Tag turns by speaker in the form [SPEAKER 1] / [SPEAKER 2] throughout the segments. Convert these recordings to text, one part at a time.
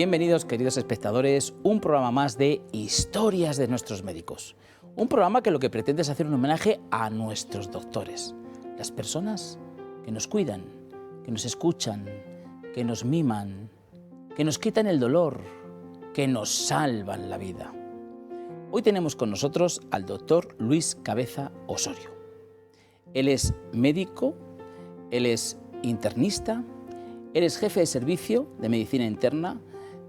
[SPEAKER 1] Bienvenidos, queridos espectadores, un programa más de Historias de nuestros médicos. Un programa que lo que pretende es hacer un homenaje a nuestros doctores, las personas que nos cuidan, que nos escuchan, que nos miman, que nos quitan el dolor, que nos salvan la vida. Hoy tenemos con nosotros al doctor Luis Cabeza Osorio. Él es médico, él es internista, él es jefe de servicio de medicina interna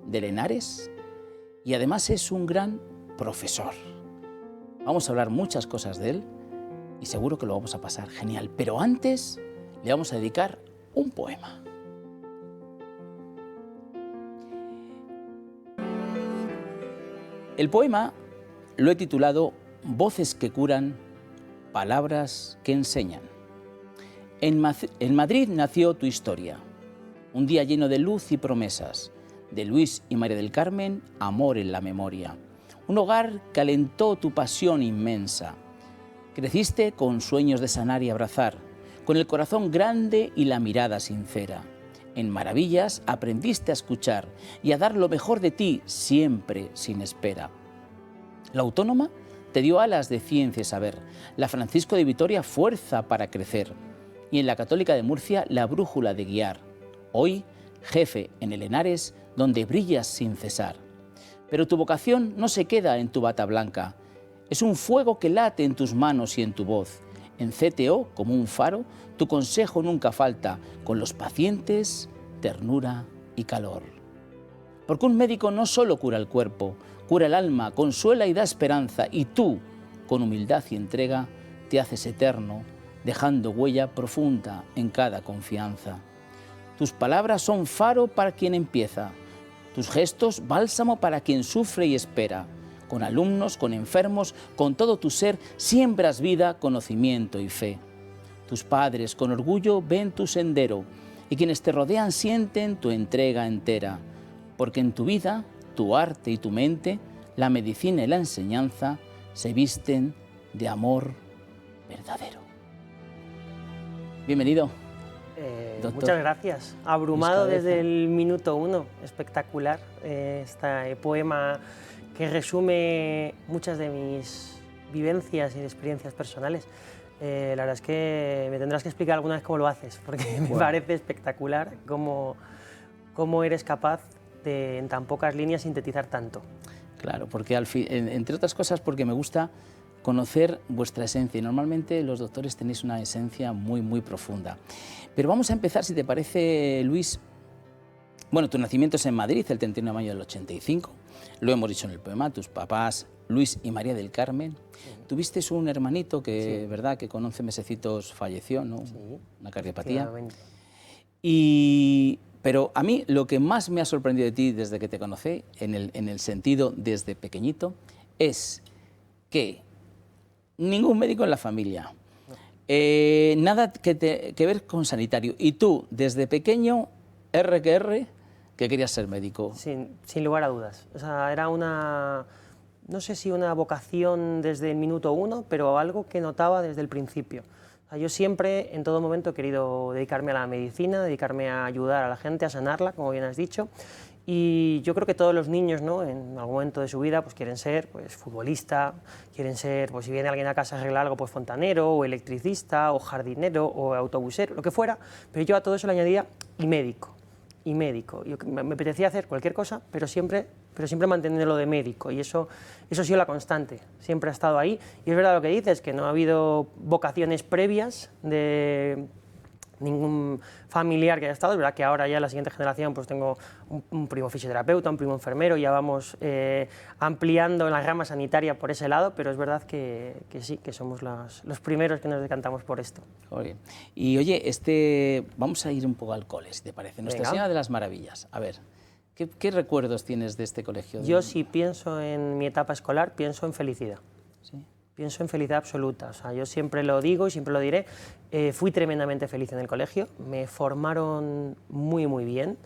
[SPEAKER 1] del Henares y además es un gran profesor. Vamos a hablar muchas cosas de él y seguro que lo vamos a pasar genial. Pero antes le vamos a dedicar un poema. El poema lo he titulado Voces que curan, palabras que enseñan. En Madrid nació tu historia, un día lleno de luz y promesas, de Luis y María del Carmen, amor en la memoria. Un hogar que alentó tu pasión inmensa. Creciste con sueños de sanar y abrazar, con el corazón grande y la mirada sincera. En maravillas aprendiste a escuchar y a dar lo mejor de ti, siempre sin espera. La Autónoma te dio alas de ciencia y saber, la Francisco de Vitoria fuerza para crecer y en la Católica de Murcia la brújula de guiar. Hoy, jefe en el Henares, donde brillas sin cesar. Pero tu vocación no se queda en tu bata blanca, es un fuego que late en tus manos y en tu voz. En CTO, como un faro, tu consejo nunca falta, con los pacientes, ternura y calor. Porque un médico no solo cura el cuerpo, cura el alma, consuela y da esperanza, y tú, con humildad y entrega, te haces eterno, dejando huella profunda en cada confianza. Tus palabras son faro para quien empieza, tus gestos bálsamo para quien sufre y espera. Con alumnos, con enfermos, con todo tu ser, siembras vida, conocimiento y fe. Tus padres con orgullo ven tu sendero y quienes te rodean sienten tu entrega entera. Porque en tu vida, tu arte y tu mente, la medicina y la enseñanza se visten de amor verdadero. Bienvenido.
[SPEAKER 2] Muchas gracias. Abrumado desde el minuto uno. Espectacular este poema que resume muchas de mis vivencias y experiencias personales. La verdad es que me tendrás que explicar alguna vez cómo lo haces, porque me parece espectacular cómo eres capaz de en tan pocas líneas sintetizar tanto.
[SPEAKER 1] Claro, porque entre otras cosas porque me gusta conocer vuestra esencia y normalmente los doctores tenéis una esencia muy profunda. Pero vamos a empezar, si te parece, Luis. Bueno, tu nacimiento es en Madrid, el 31 de mayo del 85, lo hemos dicho en el poema, tus papás Luis y María del Carmen. Tuviste un hermanito que, ¿verdad?, que con 11 mesecitos falleció, ¿no?
[SPEAKER 2] Sí,
[SPEAKER 1] una cardiopatía.
[SPEAKER 2] Sí.
[SPEAKER 1] Pero a mí lo que más me ha sorprendido de ti desde que te conocí, en el sentido desde pequeñito, es que ningún médico en la familia, nada que ver con sanitario, y tú desde pequeño, que querías ser médico.
[SPEAKER 2] Sin lugar a dudas. O sea, era no sé si una vocación desde el minuto uno, pero algo que notaba desde el principio. O sea, yo siempre, en todo momento, he querido dedicarme a la medicina, dedicarme a ayudar a la gente, a sanarla, como bien has dicho. Y yo creo que todos los niños, ¿no?, en algún momento de su vida pues quieren ser futbolista, quieren ser, pues si viene alguien a casa a arreglar algo, pues fontanero, o electricista, o jardinero, o autobusero, lo que fuera, pero yo a todo eso le añadía y médico. Me apetecía hacer cualquier cosa, pero siempre manteniéndolo de médico, y eso ha sido la constante, siempre ha estado ahí. Y es verdad lo que dices, que no ha habido vocaciones previas de ningún familiar que haya estado. Es verdad que ahora ya la siguiente generación pues tengo un primo fisioterapeuta, un primo enfermero, ya vamos ampliando la rama sanitaria por ese lado, pero es verdad que sí, que somos los primeros que nos decantamos por esto.
[SPEAKER 1] Oye. Y oye, vamos a ir un poco al cole, si te parece. Nuestra Señora de las Maravillas. A ver, ¿qué recuerdos tienes de este colegio?
[SPEAKER 2] Yo, si pienso en mi etapa escolar, pienso en felicidad.
[SPEAKER 1] ¿Sí?
[SPEAKER 2] Pienso en felicidad absoluta. O sea, yo siempre lo digo y siempre lo diré. Fui tremendamente feliz en el colegio. Me formaron muy bien,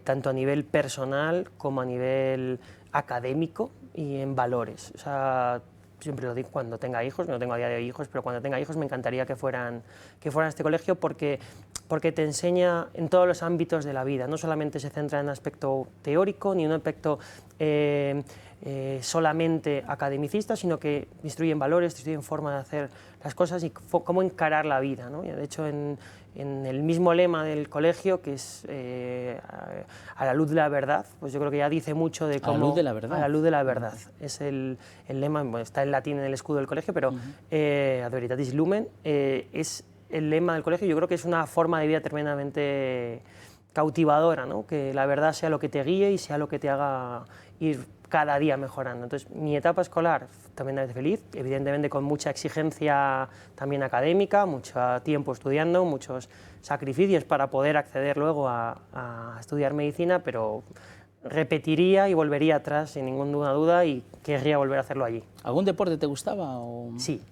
[SPEAKER 2] tanto a nivel personal como a nivel académico y en valores. O sea, siempre lo digo cuando tenga hijos, no tengo a día de hoy hijos, pero cuando tenga hijos me encantaría que fueran a este colegio, porque porque te enseña en todos los ámbitos de la vida, no solamente se centra en un aspecto teórico ni en un aspecto solamente academicista, sino que instruyen valores, te instruyen forma de hacer las cosas y cómo encarar la vida, ¿no? De hecho, en el mismo lema del colegio, que es a la luz de la verdad, pues yo creo que ya dice mucho de cómo...
[SPEAKER 1] A la luz de la verdad.
[SPEAKER 2] A la luz de la verdad. Es el lema, bueno, está en latín en el escudo del colegio, pero Ad Veritatis Lumen es el lema del colegio. Yo creo que es una forma de vida tremendamente cautivadora, ¿no? Que la verdad sea lo que te guíe y sea lo que te haga ir cada día mejorando. Entonces, mi etapa escolar tremendamente feliz, evidentemente con mucha exigencia también académica, mucho tiempo estudiando, muchos sacrificios para poder acceder luego a estudiar medicina, pero repetiría y volvería atrás sin ninguna duda y querría volver a hacerlo allí.
[SPEAKER 1] ¿Algún deporte te gustaba? O...
[SPEAKER 2] Sí.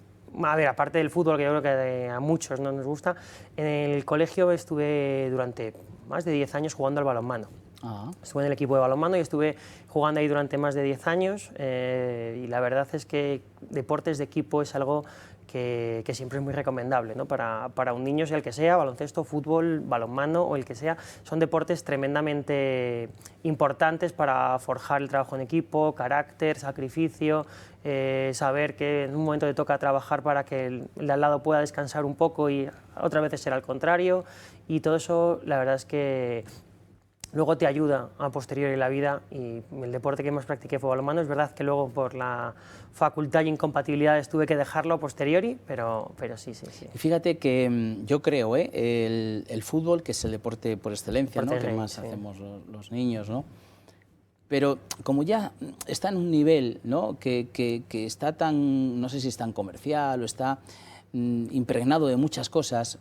[SPEAKER 2] A ver, aparte del fútbol, que yo creo que a muchos no nos gusta, en el colegio estuve durante más de 10 años jugando al balonmano. Estuve en el equipo de balonmano y estuve jugando ahí durante más de 10 años y la verdad es que deportes de equipo es algo que siempre es muy recomendable, ¿no? Para un niño, sea el que sea, baloncesto, fútbol, balonmano o el que sea, son deportes tremendamente importantes para forjar el trabajo en equipo, carácter, sacrificio, saber que en un momento te toca trabajar para que el de al lado pueda descansar un poco y otras veces será al contrario, y todo eso la verdad es que luego te ayuda a posteriori en la vida, y el deporte que más practiqué fue balonmano. Es verdad que luego por la facultad y incompatibilidades tuve que dejarlo a posteriori, pero sí.
[SPEAKER 1] Y fíjate que yo creo, el fútbol, que es el deporte por excelencia, ¿no? Que más hacemos los niños, ¿no? Pero como ya está en un nivel, ¿no? que está tan, no sé si es tan comercial o está impregnado de muchas cosas,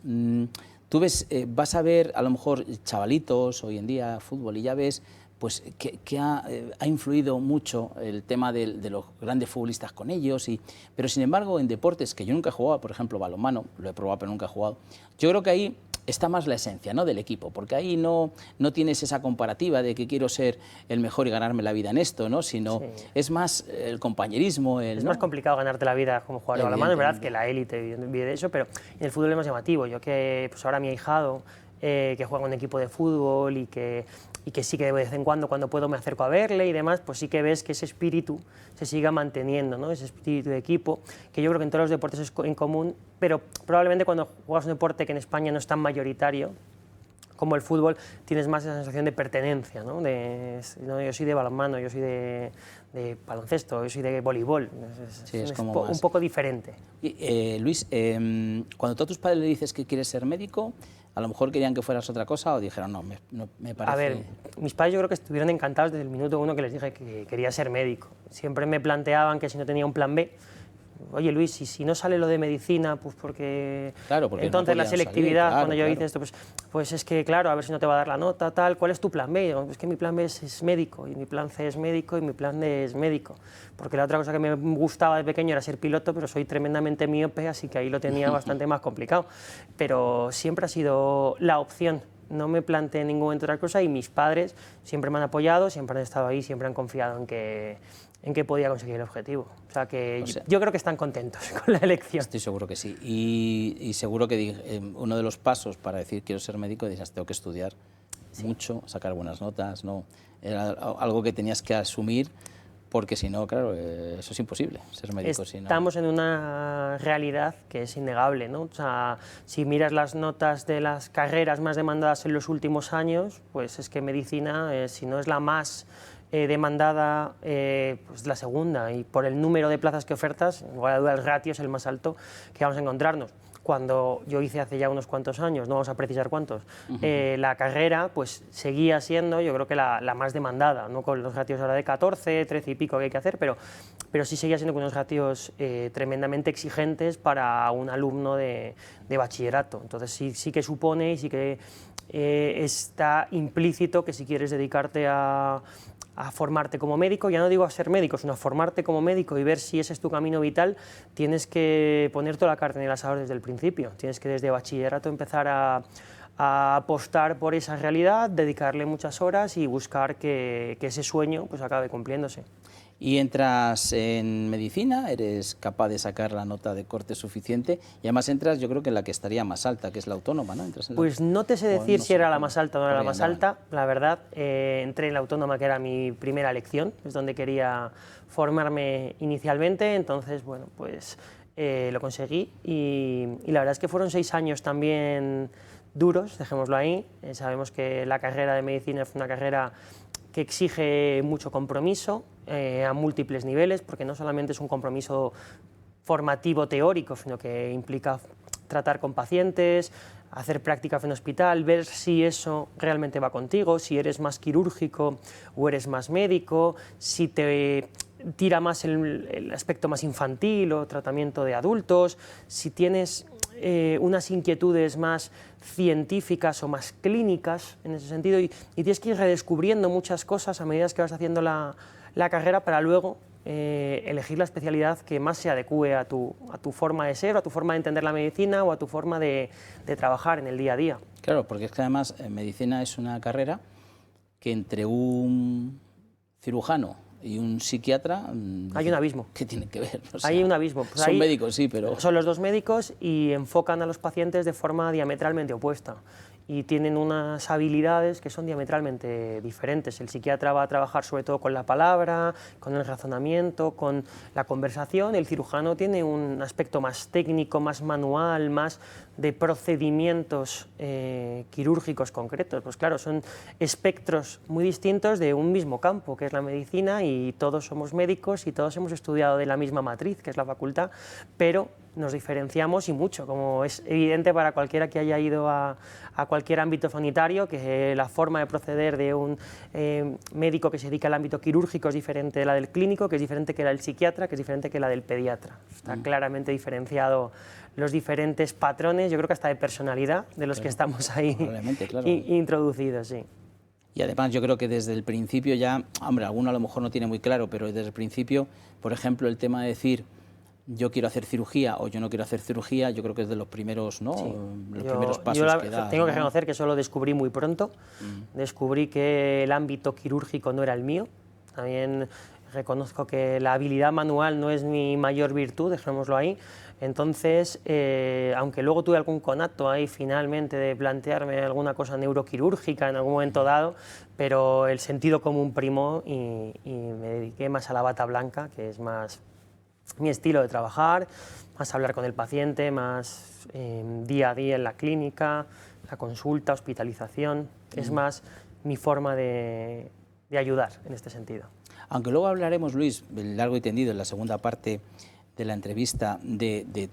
[SPEAKER 1] tú ves, vas a ver a lo mejor chavalitos hoy en día, fútbol, y ya ves pues, que ha influido mucho el tema de los grandes futbolistas con ellos, pero sin embargo en deportes que yo nunca he jugado, por ejemplo balonmano, lo he probado pero nunca he jugado, yo creo que ahí está más la esencia, ¿no? Del equipo, porque ahí no tienes esa comparativa de que quiero ser el mejor y ganarme la vida en esto, ¿no? Sino es más el compañerismo. Es
[SPEAKER 2] más complicado ganarte la vida como jugador de balonmano, es verdad que la élite vive de eso, pero en el fútbol es más llamativo. Yo que pues ahora mi ahijado, que juega en un equipo de fútbol y que sí que de vez en cuando puedo me acerco a verle y demás, pues sí que ves que ese espíritu se siga manteniendo, ¿no? Ese espíritu de equipo, que yo creo que en todos los deportes es en común, pero probablemente cuando juegas un deporte que en España no es tan mayoritario como el fútbol, tienes más esa sensación de pertenencia, ¿no? No, yo soy de balonmano, yo soy de baloncesto, yo soy de voleibol, es como un poco diferente.
[SPEAKER 1] Y, Luis, cuando tú a tus padres le dices que quieres ser médico, a lo mejor querían que fueras otra cosa o dijeron, no me parece...
[SPEAKER 2] A ver, mis padres yo creo que estuvieron encantados desde el minuto uno que les dije que quería ser médico. Siempre me planteaban que si no tenía un plan B, oye Luis, y si no sale lo de medicina, pues porque...
[SPEAKER 1] Claro, porque
[SPEAKER 2] entonces
[SPEAKER 1] no
[SPEAKER 2] la selectividad,
[SPEAKER 1] salir,
[SPEAKER 2] cuando yo hice esto, pues es que claro, a ver si no te va a dar la nota, tal, ¿cuál es tu plan B? Y digo, es que mi plan B es médico, y mi plan C es médico, y mi plan D es médico. Porque la otra cosa que me gustaba de pequeño era ser piloto, pero soy tremendamente miope, así que ahí lo tenía bastante más complicado. Pero siempre ha sido la opción. No me planteé en ningún momento otra cosa, y mis padres siempre me han apoyado, siempre han estado ahí, siempre han confiado en que podía conseguir el objetivo. O sea que yo creo que están contentos con la elección.
[SPEAKER 1] Estoy seguro que sí. Y seguro que uno de los pasos para decir quiero ser médico, dices, tengo que estudiar mucho, sacar buenas notas, ¿no? Era algo que tenías que asumir, porque si no, claro, eso es imposible, ser médico.
[SPEAKER 2] Estamos en una realidad que es innegable, ¿no? O sea, si miras las notas de las carreras más demandadas en los últimos años, pues es que medicina, si no es la más demandada, pues la segunda, y por el número de plazas que ofertas, igual a duda el ratio es el más alto que vamos a encontrarnos. Cuando yo hice hace ya unos cuantos años, no vamos a precisar cuántos, la carrera pues seguía siendo, yo creo que la más demandada, no con los ratios ahora de 14, 13 y pico que hay que hacer, pero sí seguía siendo con unos ratios tremendamente exigentes para un alumno de bachillerato. Entonces sí que supone y sí que está implícito que si quieres dedicarte a formarte como médico, ya no digo a ser médico, sino a formarte como médico y ver si ese es tu camino vital, tienes que poner toda la carne en el asador desde el principio, tienes que desde bachillerato empezar a apostar por esa realidad, dedicarle muchas horas y buscar que ese sueño pues acabe cumpliéndose.
[SPEAKER 1] Y entras en medicina, eres capaz de sacar la nota de corte suficiente y además entras, yo creo que en la que estaría más alta, que es la autónoma, ¿no?
[SPEAKER 2] Pues no te sé decir
[SPEAKER 1] no
[SPEAKER 2] si
[SPEAKER 1] sé
[SPEAKER 2] era la más alta o no era la más
[SPEAKER 1] andaban.
[SPEAKER 2] alta, la verdad, entré en la autónoma, que era mi primera elección, es donde quería formarme inicialmente, entonces, bueno, pues lo conseguí y la verdad es que fueron 6 años también duros, dejémoslo ahí. Sabemos que la carrera de medicina es una carrera que exige mucho compromiso a múltiples niveles, porque no solamente es un compromiso formativo teórico, sino que implica tratar con pacientes, hacer prácticas en hospital, ver si eso realmente va contigo, si eres más quirúrgico o eres más médico, si te tira más el aspecto más infantil o tratamiento de adultos, si tienes unas inquietudes más científicas o más clínicas en ese sentido, y tienes que ir redescubriendo muchas cosas a medida que vas haciendo la carrera para luego elegir la especialidad que más se adecue a tu forma de ser, a tu forma de entender la medicina o a tu forma de trabajar en el día a día.
[SPEAKER 1] Claro, porque es que además medicina es una carrera que entre un cirujano y un psiquiatra...
[SPEAKER 2] Hay un abismo.
[SPEAKER 1] ¿Qué tienen que ver? O sea,
[SPEAKER 2] Hay un abismo. Pues
[SPEAKER 1] son médicos, sí, pero...
[SPEAKER 2] Son los dos médicos y enfocan a los pacientes de forma diametralmente opuesta. Y tienen unas habilidades que son diametralmente diferentes. El psiquiatra va a trabajar sobre todo con la palabra, con el razonamiento, con la conversación. El cirujano tiene un aspecto más técnico, más manual, más de procedimientos quirúrgicos concretos. Pues claro, son espectros muy distintos de un mismo campo, que es la medicina, y todos somos médicos y todos hemos estudiado de la misma matriz, que es la facultad, pero nos diferenciamos y mucho, como es evidente para cualquiera que haya ido a cualquier ámbito sanitario, que la forma de proceder de un médico que se dedica al ámbito quirúrgico es diferente de la del clínico, que es diferente que la del psiquiatra, que es diferente que la del pediatra. Está claramente diferenciado los diferentes patrones, yo creo que hasta de personalidad, de los que estamos ahí
[SPEAKER 1] claro.
[SPEAKER 2] introducidos, sí.
[SPEAKER 1] Y además yo creo que desde el principio ya, hombre, alguno a lo mejor no tiene muy claro, pero desde el principio, por ejemplo, el tema de decir yo quiero hacer cirugía o yo no quiero hacer cirugía, yo creo que es de los primeros, ¿no?
[SPEAKER 2] Sí.
[SPEAKER 1] Los primeros pasos que das,
[SPEAKER 2] tengo que
[SPEAKER 1] ¿no?
[SPEAKER 2] reconocer que eso lo descubrí muy pronto. Descubrí que el ámbito quirúrgico no era el mío. También reconozco que la habilidad manual no es mi mayor virtud, dejémoslo ahí. Entonces, aunque luego tuve algún conato ahí finalmente de plantearme alguna cosa neuroquirúrgica en algún momento dado, pero el sentido común primó y me dediqué más a la bata blanca, que es más mi estilo de trabajar, más hablar con el paciente, más día a día en la clínica, la consulta, hospitalización, es más mi forma de ayudar en este sentido.
[SPEAKER 1] Aunque luego hablaremos, Luis, largo y tendido en la segunda parte de la entrevista de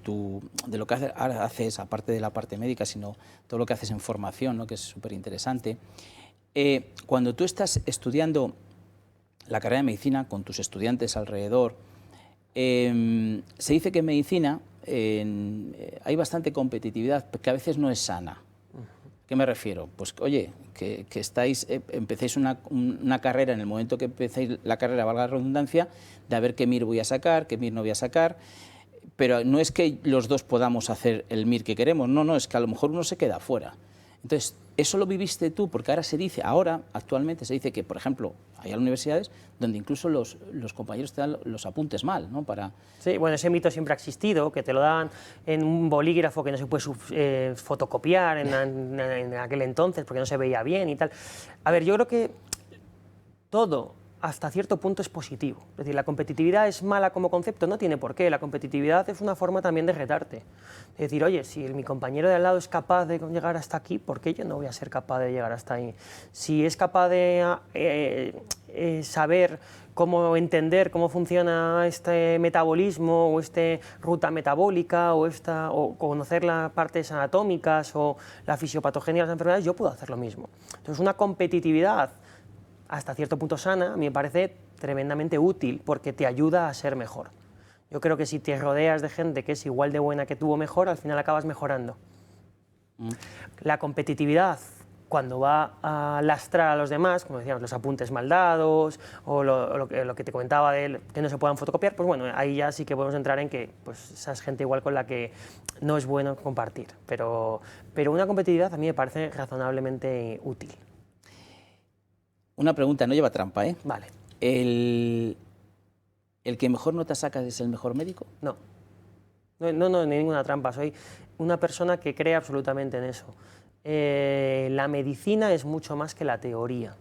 [SPEAKER 1] lo que haces, aparte de la parte médica, sino todo lo que haces en formación, ¿no? Que es súper interesante. Cuando tú estás estudiando la carrera de medicina con tus estudiantes alrededor, se dice que en medicina hay bastante competitividad, que a veces no es sana. ¿Qué me refiero? Pues oye, que empecéis una carrera en el momento que empecéis la carrera, valga la redundancia, de a ver qué MIR voy a sacar, qué MIR no voy a sacar, pero no es que los dos podamos hacer el MIR que queremos, no, es que a lo mejor uno se queda fuera. Entonces, eso lo viviste tú, porque actualmente se dice que, por ejemplo, hay universidades donde incluso los compañeros te dan los apuntes mal, ¿no?
[SPEAKER 2] Sí, bueno, ese mito siempre ha existido, que te lo dan en un bolígrafo que no se puede fotocopiar en aquel entonces porque no se veía bien y tal. A ver, yo creo que todo hasta cierto punto es positivo. Es decir, la competitividad es mala como concepto, no tiene por qué. La competitividad es una forma también de retarte. Es decir, oye, si mi compañero de al lado es capaz de llegar hasta aquí, ¿por qué yo no voy a ser capaz de llegar hasta ahí? Si es capaz de saber entender cómo funciona este metabolismo o esta ruta metabólica o conocer las partes anatómicas o la fisiopatogenia de las enfermedades, yo puedo hacer lo mismo. Entonces, una competitividad hasta cierto punto sana, a mí me parece tremendamente útil porque te ayuda a ser mejor. Yo creo que si te rodeas de gente que es igual de buena que tú o mejor, al final acabas mejorando. La competitividad, cuando va a lastrar a los demás, como decíamos, los apuntes mal dados o lo que te comentaba de que no se puedan fotocopiar, pues bueno, ahí ya sí que podemos entrar en que pues, esa es gente igual con la que no es bueno compartir. Pero una competitividad a mí me parece razonablemente útil.
[SPEAKER 1] Una pregunta, no lleva trampa, ¿eh?
[SPEAKER 2] Vale.
[SPEAKER 1] ¿El que mejor nota saca es el mejor médico?
[SPEAKER 2] No. No, ni ninguna trampa. Soy una persona que cree absolutamente en eso. La medicina es mucho más que la teoría.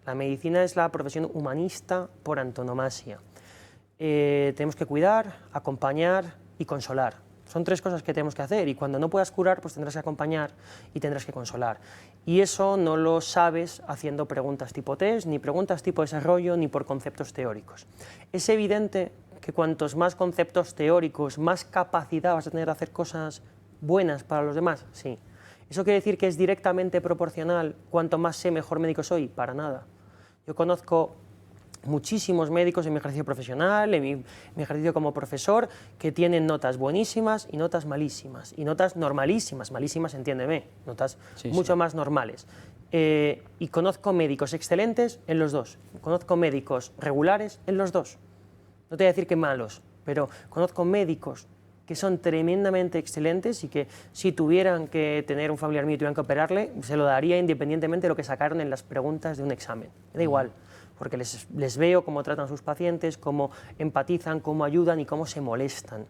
[SPEAKER 2] La medicina es la profesión humanista por antonomasia. Tenemos que cuidar, acompañar y consolar. Son tres cosas que tenemos que hacer y cuando no puedas curar, pues tendrás que acompañar y tendrás que consolar. Y eso no lo sabes haciendo preguntas tipo test, ni preguntas tipo desarrollo, ni por conceptos teóricos. Es evidente que cuantos más conceptos teóricos, más capacidad vas a tener de hacer cosas buenas para los demás, sí. ¿Eso quiere decir que es directamente proporcional cuanto más sé, mejor médico soy? Para nada. Yo conozco muchísimos médicos en mi ejercicio profesional, en mi ejercicio como profesor, que tienen notas buenísimas y notas malísimas, y notas normalísimas, malísimas, entiéndeme, notas mucho más normales. Y conozco médicos excelentes en los dos, conozco médicos regulares en los dos. No te voy a decir que malos, pero conozco médicos que son tremendamente excelentes y que si tuvieran que tener un familiar mío y tuvieran que operarle, se lo daría independientemente de lo que sacaron en las preguntas de un examen. Me da igual, porque les veo cómo tratan a sus pacientes, cómo empatizan, cómo ayudan y cómo se molestan.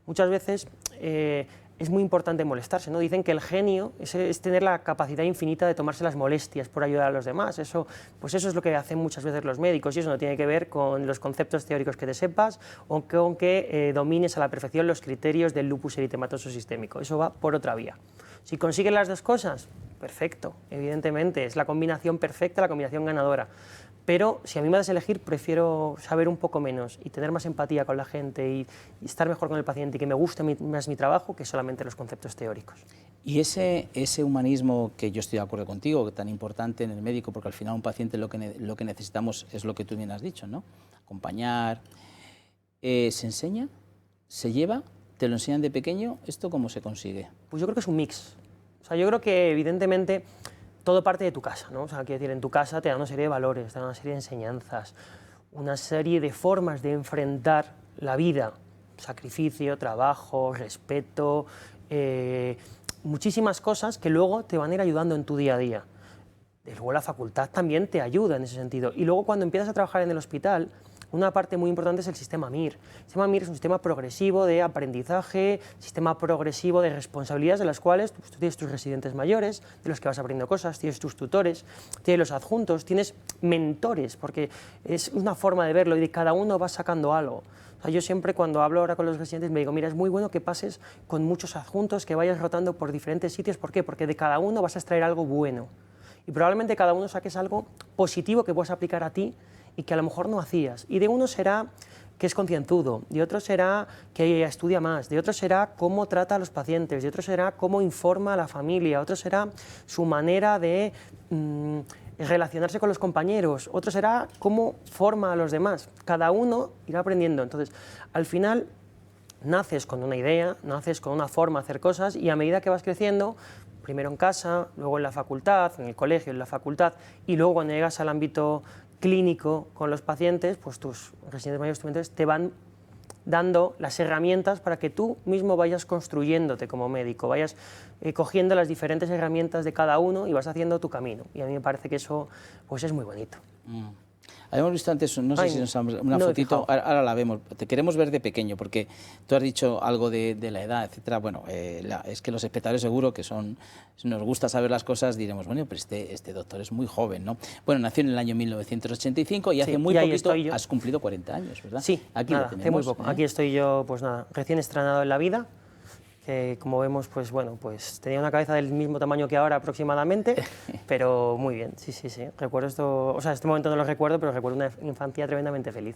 [SPEAKER 2] Muchas veces es muy importante molestarse, ¿no? Dicen que el genio es tener la capacidad infinita de tomarse las molestias por ayudar a los demás. Pues eso es lo que hacen muchas veces los médicos y eso no tiene que ver con los conceptos teóricos que te sepas o con que domines a la perfección los criterios del lupus eritematoso sistémico. Eso va por otra vía. Si consigues las dos cosas, perfecto, evidentemente, es la combinación perfecta, la combinación ganadora. Pero si a mí me das a elegir, prefiero saber un poco menos y tener más empatía con la gente y estar mejor con el paciente y que me guste más mi trabajo que solamente los conceptos teóricos.
[SPEAKER 1] Y ese humanismo que yo estoy de acuerdo contigo, que tan importante en el médico, porque al final un paciente lo que necesitamos es lo que tú bien has dicho, ¿no? Acompañar. ¿Se enseña? ¿Se lleva? ¿Te lo enseñan de pequeño? ¿Esto cómo se consigue?
[SPEAKER 2] Pues yo creo que es un mix. O sea, yo creo que evidentemente todo parte de tu casa, ¿no? O sea, quiero decir, en tu casa te dan una serie de valores, te dan una serie de enseñanzas, una serie de formas de enfrentar la vida, sacrificio, trabajo, respeto, muchísimas cosas que luego te van a ir ayudando en tu día a día. Y luego la facultad también te ayuda en ese sentido. Y luego cuando empiezas a trabajar en el hospital, una parte muy importante es el sistema MIR. El sistema MIR es un sistema progresivo de aprendizaje, sistema progresivo de responsabilidades de las cuales tú tienes tus residentes mayores, de los que vas aprendiendo cosas, tienes tus tutores, tienes los adjuntos, tienes mentores, porque es una forma de verlo y de cada uno vas sacando algo. O sea, yo siempre cuando hablo ahora con los residentes me digo, mira, es muy bueno que pases con muchos adjuntos, que vayas rotando por diferentes sitios. ¿Por qué? Porque de cada uno vas a extraer algo bueno. Y probablemente cada uno saques algo positivo que puedas aplicar a ti y que a lo mejor no hacías. Y de uno será que es concienzudo, de otro será que estudia más, de otro será cómo trata a los pacientes, de otro será cómo informa a la familia, otro será su manera de relacionarse con los compañeros, otro será cómo forma a los demás. Cada uno irá aprendiendo. Entonces, al final, naces con una idea, naces con una forma de hacer cosas y a medida que vas creciendo, primero en casa, luego en la facultad, en el colegio, en la facultad, y luego cuando llegas al ámbito clínico con los pacientes, pues tus residentes mayores, tus mentores, te van dando las herramientas para que tú mismo vayas construyéndote como médico, vayas cogiendo las diferentes herramientas de cada uno y vas haciendo tu camino. Y a mí me parece que eso pues es muy bonito.
[SPEAKER 1] Habíamos visto antes, no sé si nos una fotito, ahora la vemos, te queremos ver de pequeño, porque tú has dicho algo de la edad, etcétera. Bueno, es que los espectadores seguro que nos gusta saber las cosas, diremos, bueno, pero este doctor es muy joven, ¿no? Bueno, nació en el año 1985 y hace muy poquito has cumplido 40 años, ¿verdad?
[SPEAKER 2] Sí,
[SPEAKER 1] aquí
[SPEAKER 2] nada,
[SPEAKER 1] lo tenemos,
[SPEAKER 2] hace muy poco. Aquí estoy yo, pues nada, recién estrenado en la vida, que como vemos, pues bueno, pues tenía una cabeza del mismo tamaño que ahora aproximadamente, pero muy bien, sí. Recuerdo esto, o sea, este momento no lo recuerdo, pero recuerdo una infancia tremendamente feliz.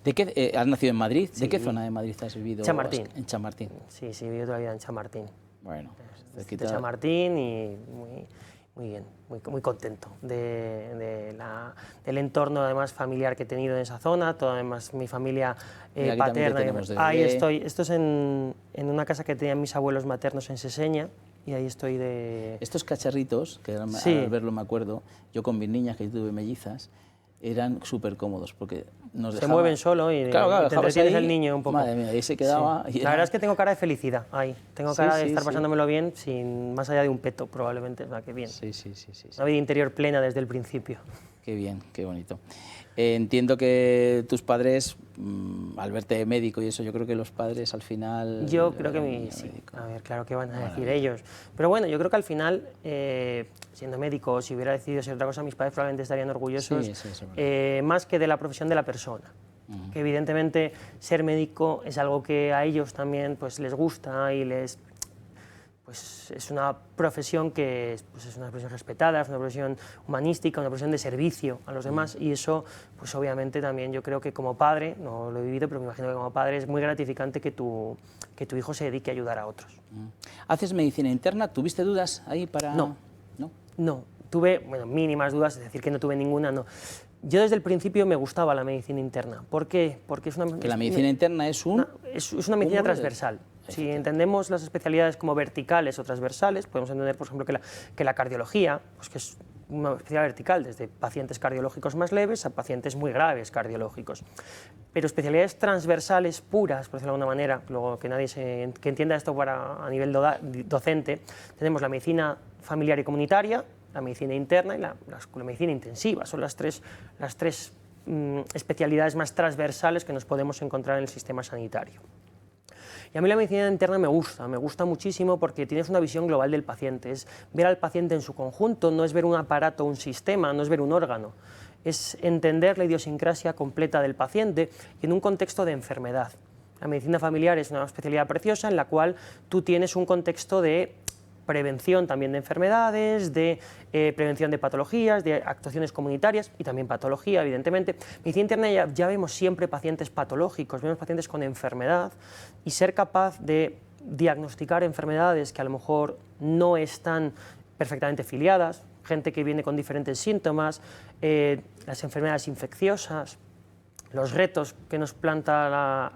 [SPEAKER 1] ¿De qué has nacido en Madrid? ¿De qué zona de Madrid has vivido?
[SPEAKER 2] Chamartín.
[SPEAKER 1] En Chamartín.
[SPEAKER 2] Sí, he vivido toda la vida en Chamartín.
[SPEAKER 1] Bueno,
[SPEAKER 2] de Chamartín y muy bien, muy contento del entorno además familiar que he tenido en esa zona, toda además mi familia paterna. Ahí estoy, esto es en una casa que tenían mis abuelos maternos en Seseña y ahí estoy de...
[SPEAKER 1] Estos cacharritos, que al verlo me acuerdo, yo con mis niñas que tuve mellizas, eran súper cómodos porque nos dejaban...
[SPEAKER 2] Se mueven solo y,
[SPEAKER 1] claro,
[SPEAKER 2] te entretienes el niño un poco.
[SPEAKER 1] Madre mía, ahí se quedaba...
[SPEAKER 2] Sí. La verdad es que tengo cara de felicidad ahí, tengo cara de estar pasándomelo bien sin más allá de un peto probablemente, o sea, que bien.
[SPEAKER 1] Sí.
[SPEAKER 2] Una vida interior plena desde el principio.
[SPEAKER 1] Qué bien, qué bonito. Entiendo que tus padres, al verte médico y eso, yo creo que los padres al final...
[SPEAKER 2] Yo creo que sí. Médico. A ver, claro, ¿qué van a decir ellos? Pero bueno, yo creo que al final, siendo médico, si hubiera decidido ser otra cosa, mis padres probablemente estarían orgullosos, más que de la profesión de la persona. Que evidentemente ser médico es algo que a ellos también pues, les gusta y pues es una profesión que pues es una profesión respetada, es una profesión humanística, una profesión de servicio a los demás, y eso pues obviamente también yo creo que como padre, no lo he vivido, pero me imagino que como padre es muy gratificante que tu hijo se dedique a ayudar a otros.
[SPEAKER 1] ¿Haces medicina interna? ¿Tuviste dudas ahí para...?
[SPEAKER 2] No, tuve, bueno, mínimas dudas, es decir, que no tuve ninguna, no. Yo desde el principio me gustaba la medicina interna. ¿Por qué? Porque es una...
[SPEAKER 1] Que la medicina interna es una
[SPEAKER 2] medicina transversal. Si entendemos las especialidades como verticales o transversales, podemos entender, por ejemplo, que la cardiología, pues que es una especialidad vertical, desde pacientes cardiológicos más leves a pacientes muy graves cardiológicos. Pero especialidades transversales puras, por decirlo de alguna manera, luego que nadie que entienda esto a nivel docente, tenemos la medicina familiar y comunitaria, la medicina interna y la medicina intensiva. Son las tres especialidades más transversales que nos podemos encontrar en el sistema sanitario. Y a mí la medicina interna me gusta muchísimo porque tienes una visión global del paciente, es ver al paciente en su conjunto, no es ver un aparato, un sistema, no es ver un órgano, es entender la idiosincrasia completa del paciente en un contexto de enfermedad. La medicina familiar es una especialidad preciosa en la cual tú tienes un contexto de prevención también de enfermedades, de prevención de patologías, de actuaciones comunitarias y también patología, evidentemente. En medicina interna ya vemos siempre pacientes patológicos, vemos pacientes con enfermedad, y ser capaz de diagnosticar enfermedades que a lo mejor no están perfectamente filiadas, gente que viene con diferentes síntomas, las enfermedades infecciosas, los retos que nos planta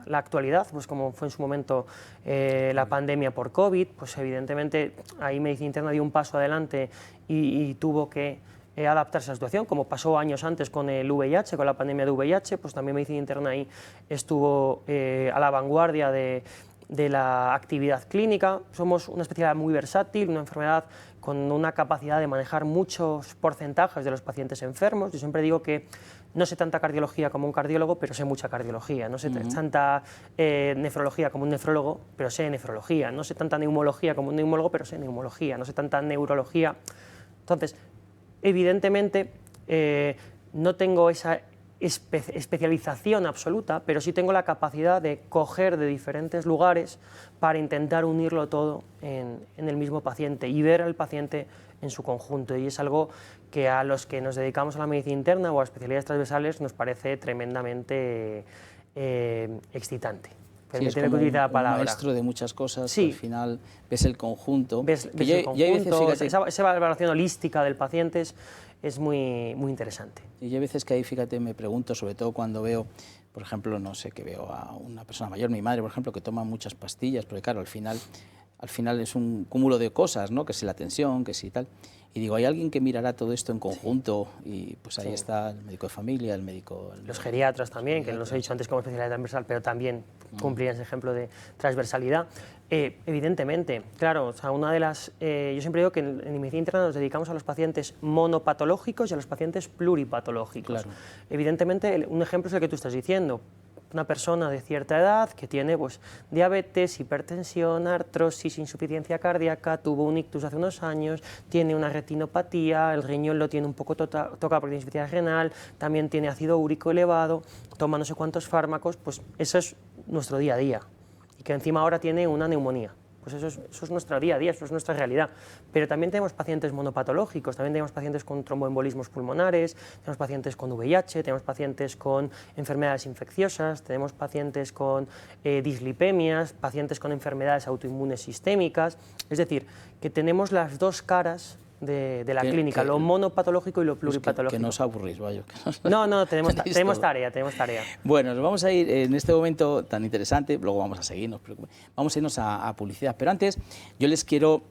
[SPEAKER 2] la actualidad, pues como fue en su momento la pandemia por COVID, pues evidentemente ahí medicina interna dio un paso adelante y tuvo que adaptarse a la situación, como pasó años antes con el VIH, con la pandemia de VIH, pues también medicina interna ahí estuvo a la vanguardia de la actividad clínica. Somos una especialidad muy versátil, una enfermedad con una capacidad de manejar muchos porcentajes de los pacientes enfermos. Yo siempre digo que no sé tanta cardiología como un cardiólogo, pero sé mucha cardiología. No sé tanta nefrología como un nefrólogo, pero sé nefrología. No sé tanta neumología como un neumólogo, pero sé neumología. No sé tanta neurología. Entonces, evidentemente, no tengo esa especialización absoluta, pero sí tengo la capacidad de coger de diferentes lugares para intentar unirlo todo en el mismo paciente y ver al paciente en su conjunto, y es algo que a los que nos dedicamos a la medicina interna o a especialidades transversales nos parece tremendamente excitante.
[SPEAKER 1] Sí, es como un maestro de muchas cosas,
[SPEAKER 2] sí.
[SPEAKER 1] Al final ves el conjunto.
[SPEAKER 2] Ves el conjunto, esa valoración holística del paciente es muy interesante.
[SPEAKER 1] Y yo hay veces que ahí, fíjate, me pregunto, sobre todo cuando veo, por ejemplo, no sé, que veo a una persona mayor, mi madre, por ejemplo, que toma muchas pastillas, porque claro, al final es un cúmulo de cosas, ¿no? Que si la tensión, que si tal. Y digo, ¿hay alguien que mirará todo esto en conjunto? Sí. Y pues ahí está el médico de familia, el médico...
[SPEAKER 2] Los geriatras también, que los he dicho antes como especialidad transversal, pero también cumplían ese ejemplo de transversalidad. Evidentemente, claro, o sea, una de las... yo siempre digo que en medicina interna nos dedicamos a los pacientes monopatológicos y a los pacientes pluripatológicos. Claro. Evidentemente, un ejemplo es el que tú estás diciendo. Una persona de cierta edad que tiene pues, diabetes, hipertensión, artrosis, insuficiencia cardíaca, tuvo un ictus hace unos años, tiene una retinopatía, el riñón lo tiene un poco tocado porque tiene insuficiencia renal, también tiene ácido úrico elevado, toma no sé cuántos fármacos, pues eso es nuestro día a día. Y que encima ahora tiene una neumonía. Pues eso es nuestro día a día, eso es nuestra realidad. Pero también tenemos pacientes monopatológicos, también tenemos pacientes con tromboembolismos pulmonares, tenemos pacientes con VIH, tenemos pacientes con enfermedades infecciosas, tenemos pacientes con dislipemias, pacientes con enfermedades autoinmunes sistémicas. Es decir, que tenemos las dos caras de la clínica, lo monopatológico y lo pluripatológico.
[SPEAKER 1] Que no os aburrís, vaya.
[SPEAKER 2] No, tenemos tarea.
[SPEAKER 1] Bueno, nos vamos a ir en este momento tan interesante, luego vamos a seguirnos, vamos a irnos a publicidad, pero antes yo les quiero,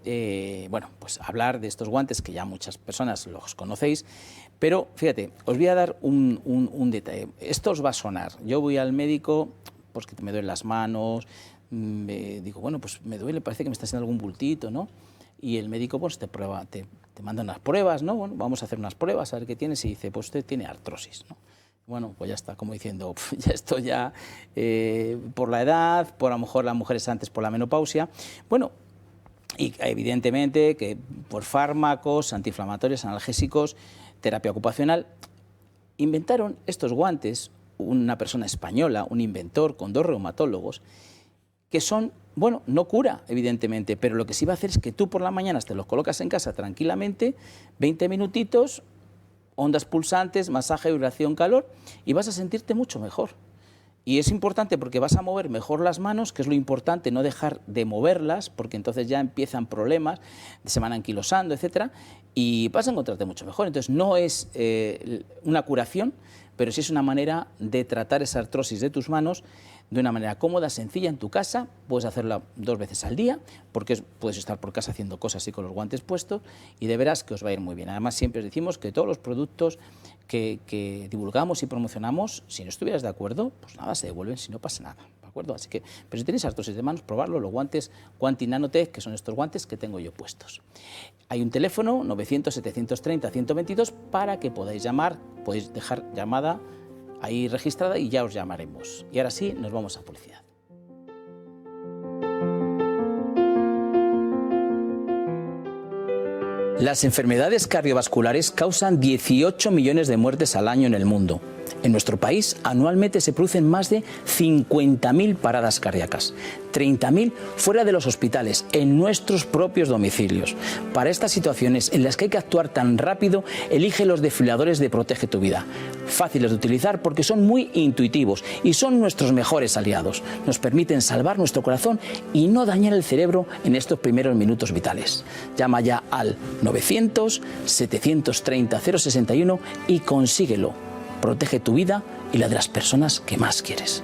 [SPEAKER 1] bueno, pues hablar de estos guantes que ya muchas personas los conocéis, pero fíjate, os voy a dar un detalle. Esto os va a sonar. Yo voy al médico, pues que me duelen las manos, digo, bueno, pues me duele, parece que me está haciendo algún bultito, ¿no? y el médico pues te manda unas pruebas, ¿no? Bueno, vamos a hacer unas pruebas, a ver qué tienes, y dice, pues usted tiene artrosis, ¿no? Bueno, pues ya está, como diciendo, ya esto ya por la edad, por a lo mejor las mujeres antes por la menopausia, bueno, y evidentemente que por fármacos, antiinflamatorios, analgésicos, terapia ocupacional, inventaron estos guantes, una persona española, un inventor con 2 reumatólogos, que son, bueno, no cura, evidentemente, pero lo que sí va a hacer es que tú por la mañana te los colocas en casa tranquilamente, 20 minutitos, ondas pulsantes, masaje, vibración, calor, y vas a sentirte mucho mejor. Y es importante porque vas a mover mejor las manos, que es lo importante, no dejar de moverlas, porque entonces ya empiezan problemas, se van anquilosando, etcétera, y vas a encontrarte mucho mejor. Entonces no es una curación, pero sí es una manera de tratar esa artrosis de tus manos de una manera cómoda, sencilla, en tu casa. Puedes hacerla 2 veces al día, porque puedes estar por casa haciendo cosas así con los guantes puestos, y de veras que os va a ir muy bien. Además, siempre os decimos que todos los productos que divulgamos y promocionamos, si no estuvieras de acuerdo, pues nada, se devuelven, si no pasa nada, ¿de acuerdo? Así que, pero si tenéis artrosis de manos, probarlo, los guantes Guanti Nanotech, que son estos guantes que tengo yo puestos. Hay un teléfono, 900-730-122, para que podáis llamar, podéis dejar llamada ahí registrada y ya os llamaremos. Y ahora sí, nos vamos a publicidad. Las enfermedades cardiovasculares causan 18 millones de muertes al año en el mundo. En nuestro país, anualmente se producen más de 50.000 paradas cardíacas, 30.000 fuera de los hospitales, en nuestros propios domicilios. Para estas situaciones en las que hay que actuar tan rápido, elige los desfibriladores de Protege tu Vida. Fáciles de utilizar porque son muy intuitivos y son nuestros mejores aliados. Nos permiten salvar nuestro corazón y no dañar el cerebro en estos primeros minutos vitales. Llama ya al 900-730-061 y consíguelo. Protege tu vida y la de las personas que más quieres.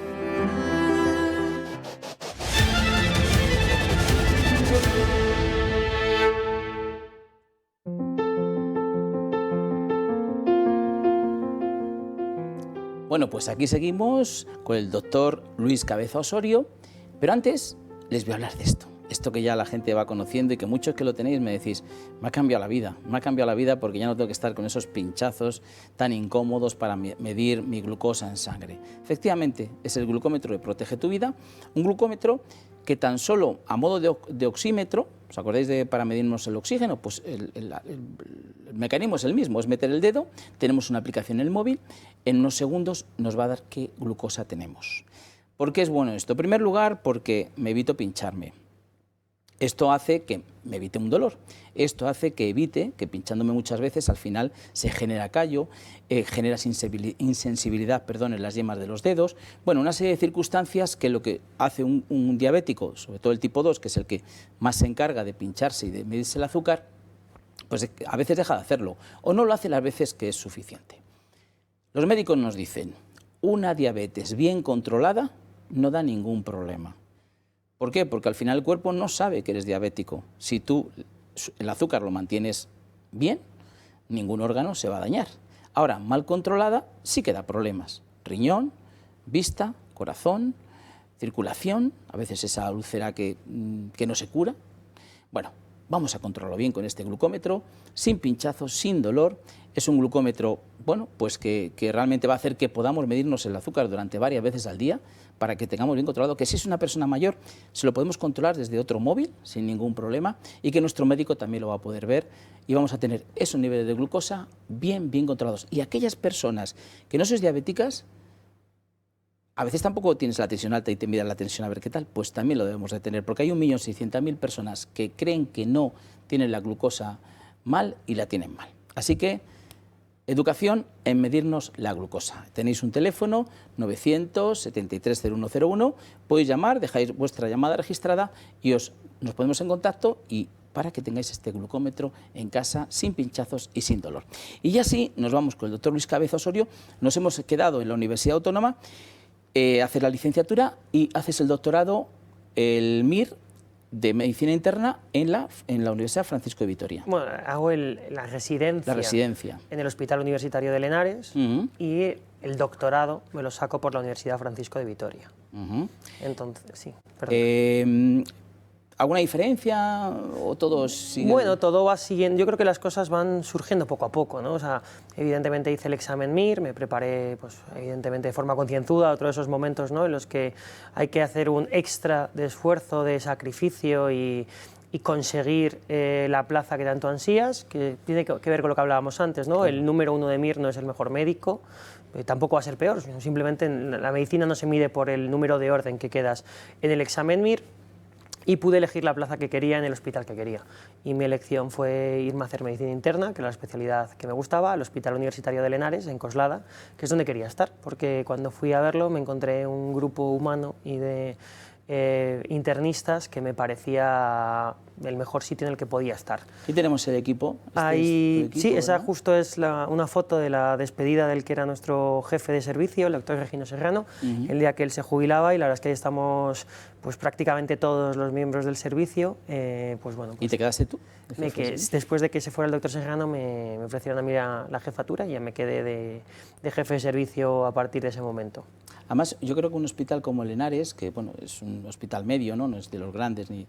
[SPEAKER 1] Bueno, pues aquí seguimos con el doctor Luis Cabeza Osorio, pero antes les voy a hablar de esto. Esto que ya la gente va conociendo y que muchos que lo tenéis me decís, me ha cambiado la vida porque ya no tengo que estar con esos pinchazos tan incómodos para medir mi glucosa en sangre. Efectivamente, es el glucómetro de Protege tu Vida, un glucómetro que tan solo a modo de oxímetro, ¿os acordáis de para medirnos el oxígeno? Pues el mecanismo es el mismo, es meter el dedo, tenemos una aplicación en el móvil, en unos segundos nos va a dar qué glucosa tenemos. ¿Por qué es bueno esto? En primer lugar, porque me evito pincharme. Esto hace que me evite un dolor. Esto hace que evite que pinchándome muchas veces al final se genera callo, genera insensibilidad, en las yemas de los dedos. Bueno, una serie de circunstancias que lo que hace un diabético, sobre todo el tipo 2, que es el que más se encarga de pincharse y de medirse el azúcar, pues a veces deja de hacerlo o no lo hace las veces que es suficiente. Los médicos nos dicen, una diabetes bien controlada no da ningún problema. ¿Por qué? Porque al final el cuerpo no sabe que eres diabético. Si tú el azúcar lo mantienes bien, ningún órgano se va a dañar. Ahora, mal controlada sí que da problemas. Riñón, vista, corazón, circulación, a veces esa úlcera que no se cura. Bueno, vamos a controlarlo bien con este glucómetro, sin pinchazos, sin dolor. Es un glucómetro, bueno, pues que realmente va a hacer que podamos medirnos el azúcar durante varias veces al día para que tengamos bien controlado, que si es una persona mayor se lo podemos controlar desde otro móvil sin ningún problema y que nuestro médico también lo va a poder ver y vamos a tener esos niveles de glucosa bien controlados. Y aquellas personas que no sois diabéticas, a veces tampoco tienes la tensión alta y te miras la tensión a ver qué tal, pues también lo debemos de tener, porque hay 1.600.000 personas que creen que no tienen la glucosa mal y la tienen mal. Así que educación en medirnos la glucosa. Tenéis un teléfono 900-730101, podéis llamar, dejáis vuestra llamada registrada y nos ponemos en contacto y para que tengáis este glucómetro en casa sin pinchazos y sin dolor. Y ya sí, nos vamos con el doctor Luis Cabeza Osorio, nos hemos quedado en la Universidad Autónoma, haces la licenciatura y haces el doctorado, el MIR, de Medicina Interna en la Universidad Francisco de Vitoria.
[SPEAKER 2] Bueno, hago la residencia en el Hospital Universitario de Lenares y el doctorado me lo saco por la Universidad Francisco de Vitoria. Entonces, sí, perdón.
[SPEAKER 1] ¿Alguna diferencia o todos siguen?
[SPEAKER 2] Bueno, todo va siguiendo, yo creo que las cosas van surgiendo poco a poco, ¿no? O sea, evidentemente hice el examen MIR, me preparé, pues, evidentemente de forma concienzuda, otro de esos momentos, ¿no?, en los que hay que hacer un extra de esfuerzo, de sacrificio y conseguir la plaza que tanto ansías, que tiene que ver con lo que hablábamos antes, ¿no? El número 1 de MIR no es el mejor médico, tampoco va a ser peor, sino simplemente la medicina no se mide por el número de orden que quedas en el examen MIR, y pude elegir la plaza que quería en el hospital que quería. Y mi elección fue irme a hacer medicina interna, que era la especialidad que me gustaba, al Hospital Universitario de Lenares, en Coslada, que es donde quería estar, porque cuando fui a verlo me encontré un grupo humano y de internistas que me parecía el mejor sitio en el que podía estar.
[SPEAKER 1] Aquí tenemos el equipo.
[SPEAKER 2] Ahí,
[SPEAKER 1] equipo,
[SPEAKER 2] sí, esa
[SPEAKER 1] ¿verdad?
[SPEAKER 2] justo es una foto de la despedida del que era nuestro jefe de servicio, el doctor Regino Serrano, el día que él se jubilaba, y la verdad es que ahí estamos, pues, prácticamente todos los miembros del servicio. Pues, bueno, pues,
[SPEAKER 1] ¿Y te quedaste tú?
[SPEAKER 2] después de que se fuera el doctor Serrano me ofrecieron a mí la jefatura y ya me quedé de jefe de servicio a partir de ese momento.
[SPEAKER 1] Además, yo creo que un hospital como Lenares, que bueno, es un hospital medio, no es de los grandes, ni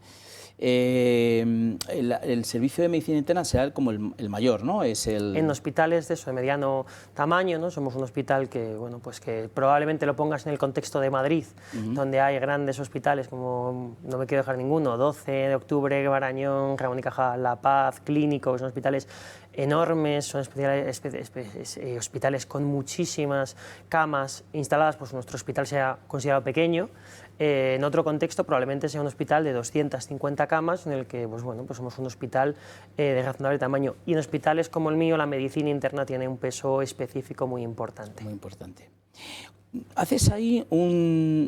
[SPEAKER 1] el servicio de medicina interna será como el mayor, ¿no?
[SPEAKER 2] En hospitales de eso, de mediano tamaño, ¿no? Somos un hospital que, bueno, pues que probablemente lo pongas en el contexto de Madrid, donde hay grandes hospitales como, no me quiero dejar ninguno, 12 de octubre, Marañón, Ramón y Cajal, La Paz, Clínico, son hospitales enormes, son hospitales con muchísimas camas instaladas, pues nuestro hospital sea considerado pequeño. En otro contexto probablemente sea un hospital de 250 camas, en el que, pues, bueno, pues somos un hospital de razonable tamaño. Y en hospitales como el mío la medicina interna tiene un peso específico muy importante.
[SPEAKER 1] Muy importante. Haces ahí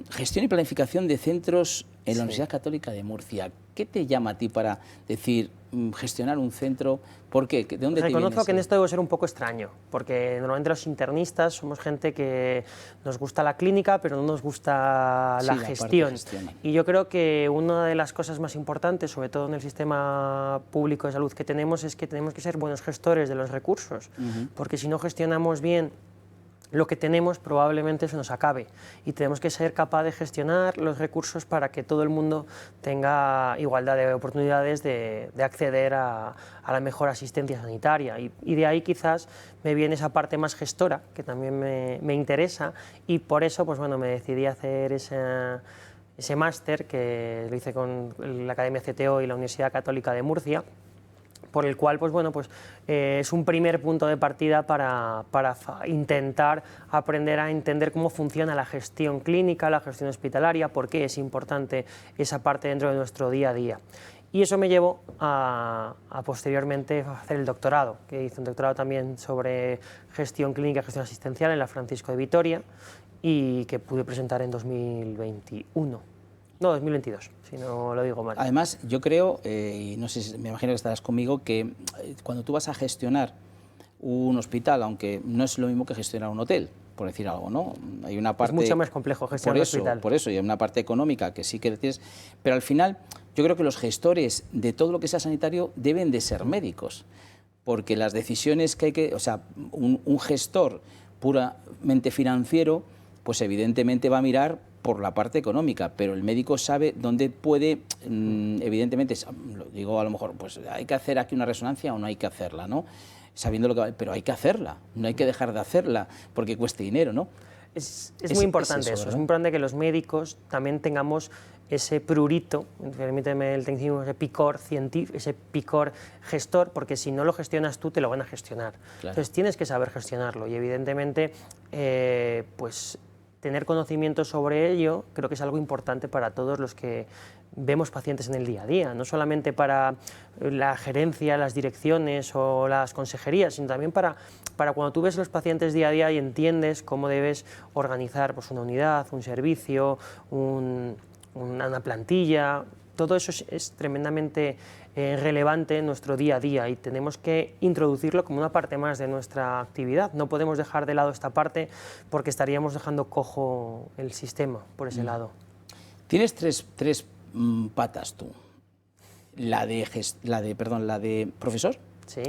[SPEAKER 1] gestión y planificación de centros en la Universidad Católica de Murcia. ¿Qué te llama a ti para decir gestionar un centro? ¿Por qué? ¿De dónde te viene?
[SPEAKER 2] Reconozco que en esto debo ser un poco extraño, porque normalmente los internistas somos gente que nos gusta la clínica, pero no nos gusta la gestión. Y yo creo que una de las cosas más importantes, sobre todo en el sistema público de salud que tenemos, es que tenemos que ser buenos gestores de los recursos, porque si no gestionamos bien lo que tenemos, probablemente se nos acabe, y tenemos que ser capaces de gestionar los recursos para que todo el mundo tenga igualdad de oportunidades de acceder a la mejor asistencia sanitaria, y de ahí quizás me viene esa parte más gestora que también me interesa, y por eso, pues, bueno, me decidí a hacer ese máster que lo hice con la Academia CTO y la Universidad Católica de Murcia, por el cual, pues, bueno, pues, es un primer punto de partida para intentar aprender a entender cómo funciona la gestión clínica, la gestión hospitalaria, por qué es importante esa parte dentro de nuestro día a día. Y eso me llevó a posteriormente hacer el doctorado, que hice un doctorado también sobre gestión clínica y gestión asistencial en la Francisco de Vitoria, y que pude presentar en 2021. No, 2022, si no lo digo mal.
[SPEAKER 1] Además, yo creo, y no sé, me imagino que estarás conmigo, que cuando tú vas a gestionar un hospital, aunque no es lo mismo que gestionar un hotel, por decir algo, ¿no? Hay una parte...
[SPEAKER 2] Es mucho más complejo gestionar un hospital.
[SPEAKER 1] Por eso, y hay una parte económica que sí que tienes, pero al final yo creo que los gestores de todo lo que sea sanitario deben de ser médicos, porque las decisiones que hay que... O sea, un gestor puramente financiero, pues evidentemente va a mirar por la parte económica, pero el médico sabe dónde puede, evidentemente, lo digo a lo mejor, pues hay que hacer aquí una resonancia o no hay que hacerla, ¿no? Sabiendo lo que va, pero hay que hacerla, no hay que dejar de hacerla porque cueste dinero, ¿no?
[SPEAKER 2] Es muy importante eso, es muy importante que los médicos también tengamos ese prurito, permíteme el tecnicismo, ese picor científico, ese picor gestor, porque si no lo gestionas tú, te lo van a gestionar. Claro. Entonces tienes que saber gestionarlo, y evidentemente, pues, tener conocimiento sobre ello creo que es algo importante para todos los que vemos pacientes en el día a día, no solamente para la gerencia, las direcciones o las consejerías, sino también para cuando tú ves los pacientes día a día y entiendes cómo debes organizar, pues, una unidad, un servicio, una plantilla. Todo eso es tremendamente relevante en nuestro día a día, y tenemos que introducirlo como una parte más de nuestra actividad. No podemos dejar de lado esta parte porque estaríamos dejando cojo el sistema por ese lado.
[SPEAKER 1] Tienes tres patas tú. La de profesor,
[SPEAKER 2] sí,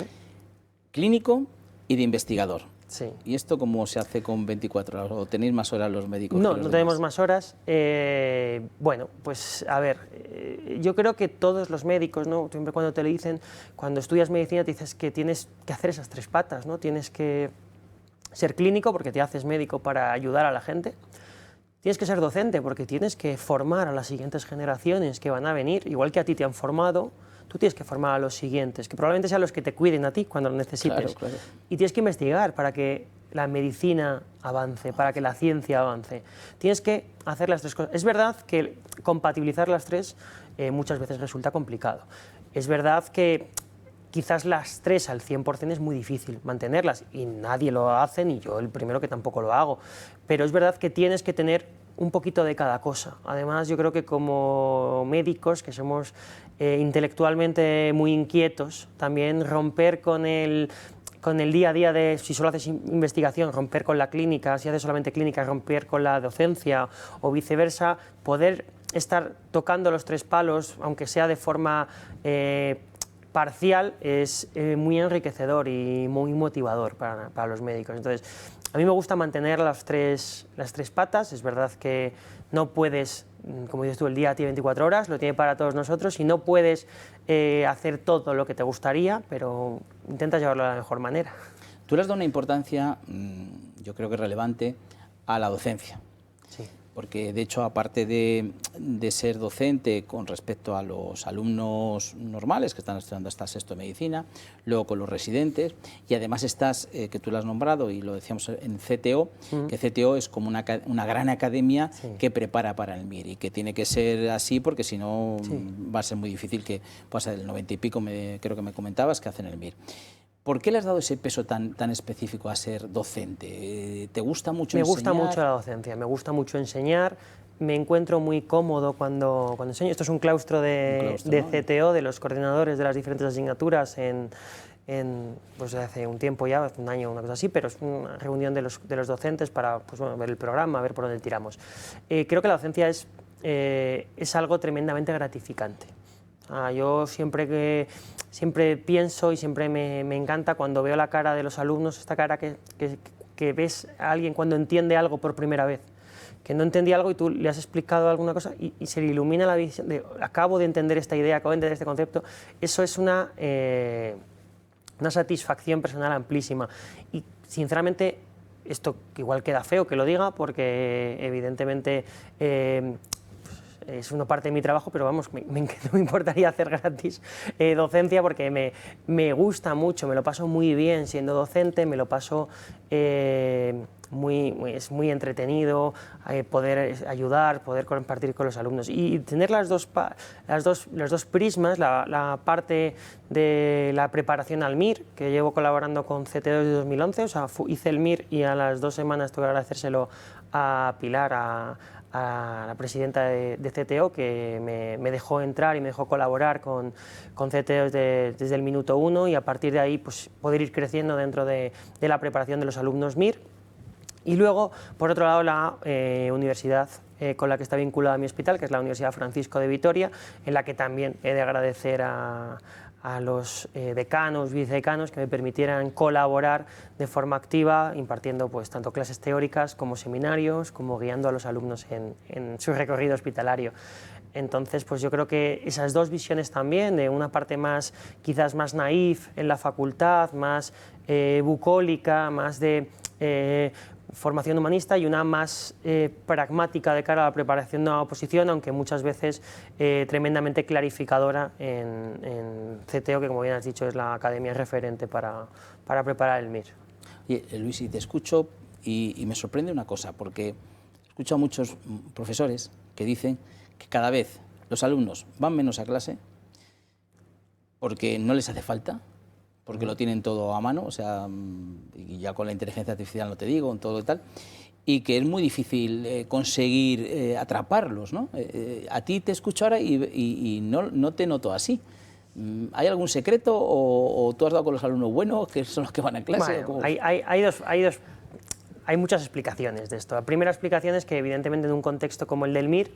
[SPEAKER 1] clínico y de investigador.
[SPEAKER 2] Sí.
[SPEAKER 1] ¿Y esto cómo se hace con 24 horas? ¿O tenéis más horas los médicos?
[SPEAKER 2] No,
[SPEAKER 1] que los
[SPEAKER 2] no tenemos
[SPEAKER 1] demás?
[SPEAKER 2] más horas. Bueno, pues a ver, yo creo que todos los médicos, ¿no? Siempre cuando te lo dicen, cuando estudias medicina te dices que tienes que hacer esas tres patas, ¿no? Tienes que ser clínico porque te haces médico para ayudar a la gente. Tienes que ser docente porque tienes que formar a las siguientes generaciones que van a venir, igual que a ti te han formado. Tú tienes que formar a los siguientes, que probablemente sean los que te cuiden a ti cuando lo necesites.
[SPEAKER 1] Claro, claro.
[SPEAKER 2] Y tienes que investigar para que la medicina avance, para que la ciencia avance. Tienes que hacer las tres cosas. Es verdad que compatibilizar las tres muchas veces resulta complicado. Es verdad que quizás las tres al 100% es muy difícil mantenerlas y nadie lo hace, ni yo el primero que tampoco lo hago. Pero es verdad que tienes que tener un poquito de cada cosa. Además, yo creo que como médicos, que somos intelectualmente muy inquietos, también romper con el día a día de, si solo haces investigación, romper con la clínica, si haces solamente clínica, romper con la docencia o viceversa, poder estar tocando los tres palos, aunque sea de forma parcial, es muy enriquecedor y muy motivador para los médicos. Entonces, a mí me gusta mantener las tres patas. Es verdad que no puedes, como dices tú, el día tiene 24 horas, lo tiene para todos nosotros, y no puedes hacer todo lo que te gustaría, pero intentas llevarlo de la mejor manera.
[SPEAKER 1] Tú le has dado una importancia, yo creo que relevante, a la docencia.
[SPEAKER 2] Sí.
[SPEAKER 1] Porque, de hecho, aparte de ser docente con respecto a los alumnos normales que están estudiando hasta sexto de medicina, luego con los residentes, y además estás, que tú lo has nombrado y lo decíamos en CTO, que CTO es como una gran academia que prepara para el MIR, y que tiene que ser así porque si no va a ser muy difícil que pase el 90 y pico, creo que me comentabas, que hacen el MIR. ¿Por qué le has dado ese peso tan específico a ser docente? ¿Te gusta mucho enseñar?
[SPEAKER 2] Me gusta mucho la docencia, me gusta mucho enseñar, me encuentro muy cómodo cuando enseño. Esto es un claustro de
[SPEAKER 1] ¿no?
[SPEAKER 2] CTO, de los coordinadores de las diferentes asignaturas pues hace un tiempo ya, un año, una cosa así, pero es una reunión de los docentes para pues, bueno, ver el programa, ver por dónde tiramos. Creo que la docencia es algo tremendamente gratificante. Yo siempre pienso y siempre me encanta cuando veo la cara de los alumnos, esta cara que ves a alguien cuando entiende algo por primera vez, que no entendía algo y tú le has explicado alguna cosa y se le ilumina la visión de acabo de entender esta idea, acabo de entender este concepto. Eso es una satisfacción personal amplísima y sinceramente esto igual queda feo que lo diga porque evidentemente es una parte de mi trabajo, pero vamos, no me importaría hacer gratis docencia porque me gusta mucho, me lo paso muy bien siendo docente, me lo paso es muy entretenido poder ayudar, poder compartir con los alumnos y tener los dos prismas, la parte de la preparación al MIR, que llevo colaborando con CTO desde 2011, o sea, hice el MIR y a las 2 semanas tuve que agradecérselo a Pilar, a la presidenta de CTO, que me dejó entrar y me dejó colaborar con CTO desde el minuto 1 y a partir de ahí pues, poder ir creciendo dentro de la preparación de los alumnos MIR. Y luego, por otro lado, la universidad con la que está vinculada mi hospital, que es la Universidad Francisco de Vitoria, en la que también he de agradecer a los decanos, vicedecanos, que me permitieran colaborar de forma activa, impartiendo pues, tanto clases teóricas como seminarios, como guiando a los alumnos en su recorrido hospitalario. Entonces, pues yo creo que esas dos visiones también, de una parte quizás más naif en la facultad, más bucólica, más de formación humanista, y una más pragmática de cara a la preparación de una oposición, aunque muchas veces tremendamente clarificadora en CTO, que como bien has dicho es la academia referente para preparar el MIR.
[SPEAKER 1] Oye, Luis, y te escucho y me sorprende una cosa, porque escucho a muchos profesores que dicen que cada vez los alumnos van menos a clase porque no les hace falta, porque lo tienen todo a mano, o sea, y ya con la inteligencia artificial no te digo, en todo y tal, y que es muy difícil conseguir atraparlos, ¿no? A ti te escucho ahora y no te noto así. ¿Hay algún secreto o tú has dado con los alumnos buenos, que son los que van a clase?
[SPEAKER 2] Bueno, hay muchas explicaciones de esto. La primera explicación es que evidentemente en un contexto como el del MIR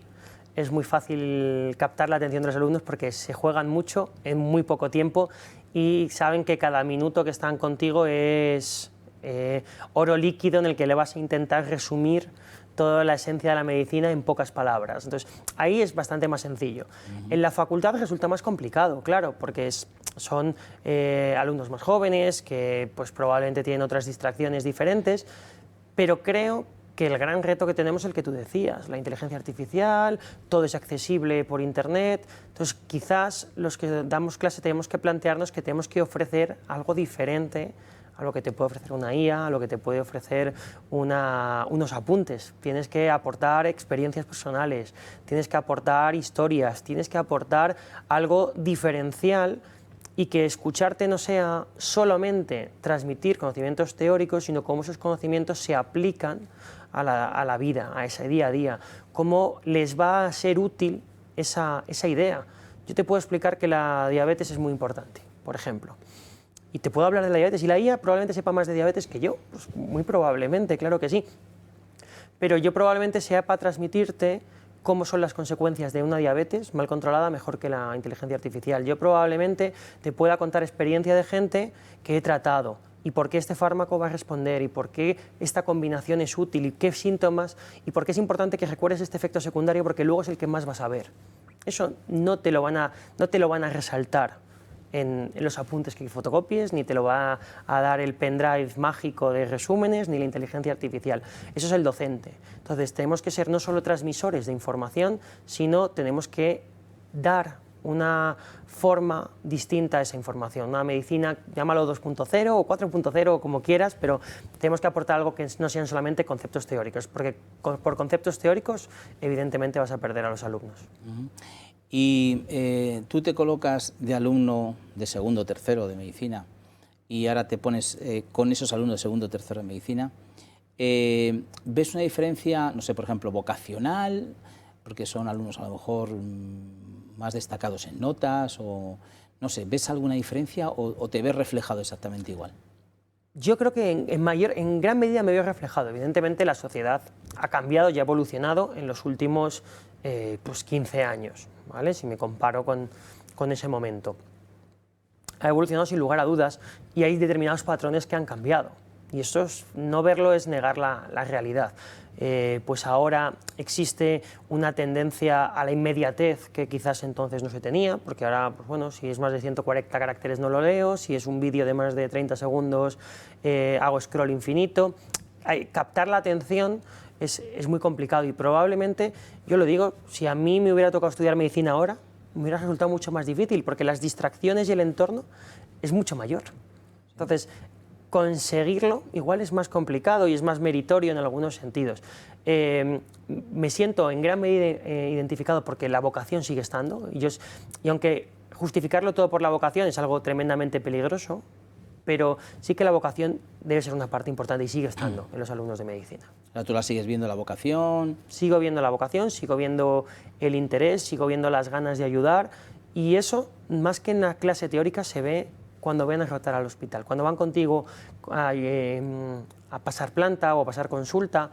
[SPEAKER 2] es muy fácil captar la atención de los alumnos porque se juegan mucho en muy poco tiempo y saben que cada minuto que están contigo es oro líquido en el que le vas a intentar resumir toda la esencia de la medicina en pocas palabras. Entonces, ahí es bastante más sencillo. En la facultad resulta más complicado, claro, porque son alumnos más jóvenes que pues, probablemente tienen otras distracciones diferentes, pero creo que el gran reto que tenemos es el que tú decías, la inteligencia artificial, todo es accesible por Internet. Entonces, quizás los que damos clase tenemos que plantearnos que tenemos que ofrecer algo diferente a lo que te puede ofrecer una IA, a lo que te puede ofrecer unos apuntes. Tienes que aportar experiencias personales, tienes que aportar historias, tienes que aportar algo diferencial y que escucharte no sea solamente transmitir conocimientos teóricos, sino cómo esos conocimientos se aplican a la vida, a ese día a día, cómo les va a ser útil esa idea. Yo te puedo explicar que la diabetes es muy importante, por ejemplo, y te puedo hablar de la diabetes, y la IA probablemente sepa más de diabetes que yo, pues muy probablemente, claro que sí, pero yo probablemente sepa transmitirte cómo son las consecuencias de una diabetes mal controlada mejor que la inteligencia artificial. Yo probablemente te pueda contar experiencia de gente que he tratado y por qué este fármaco va a responder y por qué esta combinación es útil y qué síntomas y por qué es importante que recuerdes este efecto secundario porque luego es el que más vas a ver. Eso no te lo van a resaltar en los apuntes que fotocopies, ni te lo va a dar el pendrive mágico de resúmenes, ni la inteligencia artificial. Eso es el docente. Entonces tenemos que ser no solo transmisores de información, sino tenemos que dar una forma distinta a esa información, una medicina, llámalo 2.0 o 4.0 o como quieras, pero tenemos que aportar algo que no sean solamente conceptos teóricos, porque por conceptos teóricos evidentemente vas a perder a los alumnos.
[SPEAKER 1] Y tú te colocas de alumno de segundo o tercero de medicina y ahora te pones con esos alumnos de segundo o tercero de medicina, ¿ves una diferencia, no sé, por ejemplo, vocacional, porque son alumnos a lo mejor más destacados en notas o no sé, ¿ves alguna diferencia o te ves reflejado exactamente igual?
[SPEAKER 2] Yo creo que en gran medida me veo reflejado. Evidentemente la sociedad ha cambiado y ha evolucionado en los últimos pues 15 años, ¿vale? Si me comparo con ese momento. Ha evolucionado sin lugar a dudas y hay determinados patrones que han cambiado. Y eso no verlo es negar la realidad. Pues ahora existe una tendencia a la inmediatez que quizás entonces no se tenía, porque ahora, pues bueno, si es más de 140 caracteres no lo leo, si es un vídeo de más de 30 segundos hago scroll infinito. Captar la atención es muy complicado y probablemente, yo lo digo, si a mí me hubiera tocado estudiar medicina ahora, me hubiera resultado mucho más difícil, porque las distracciones y el entorno es mucho mayor. Entonces, conseguirlo igual es más complicado y es más meritorio en algunos sentidos. Me siento en gran medida identificado porque la vocación sigue estando y aunque justificarlo todo por la vocación es algo tremendamente peligroso, pero sí que la vocación debe ser una parte importante y sigue estando en los alumnos de medicina.
[SPEAKER 1] ¿Tú la sigues viendo la vocación?
[SPEAKER 2] Sigo viendo la vocación, sigo viendo el interés, sigo viendo las ganas de ayudar y eso, más que en la clase teórica, se ve cuando ven a rotar al hospital, cuando van contigo a pasar planta o a pasar consulta,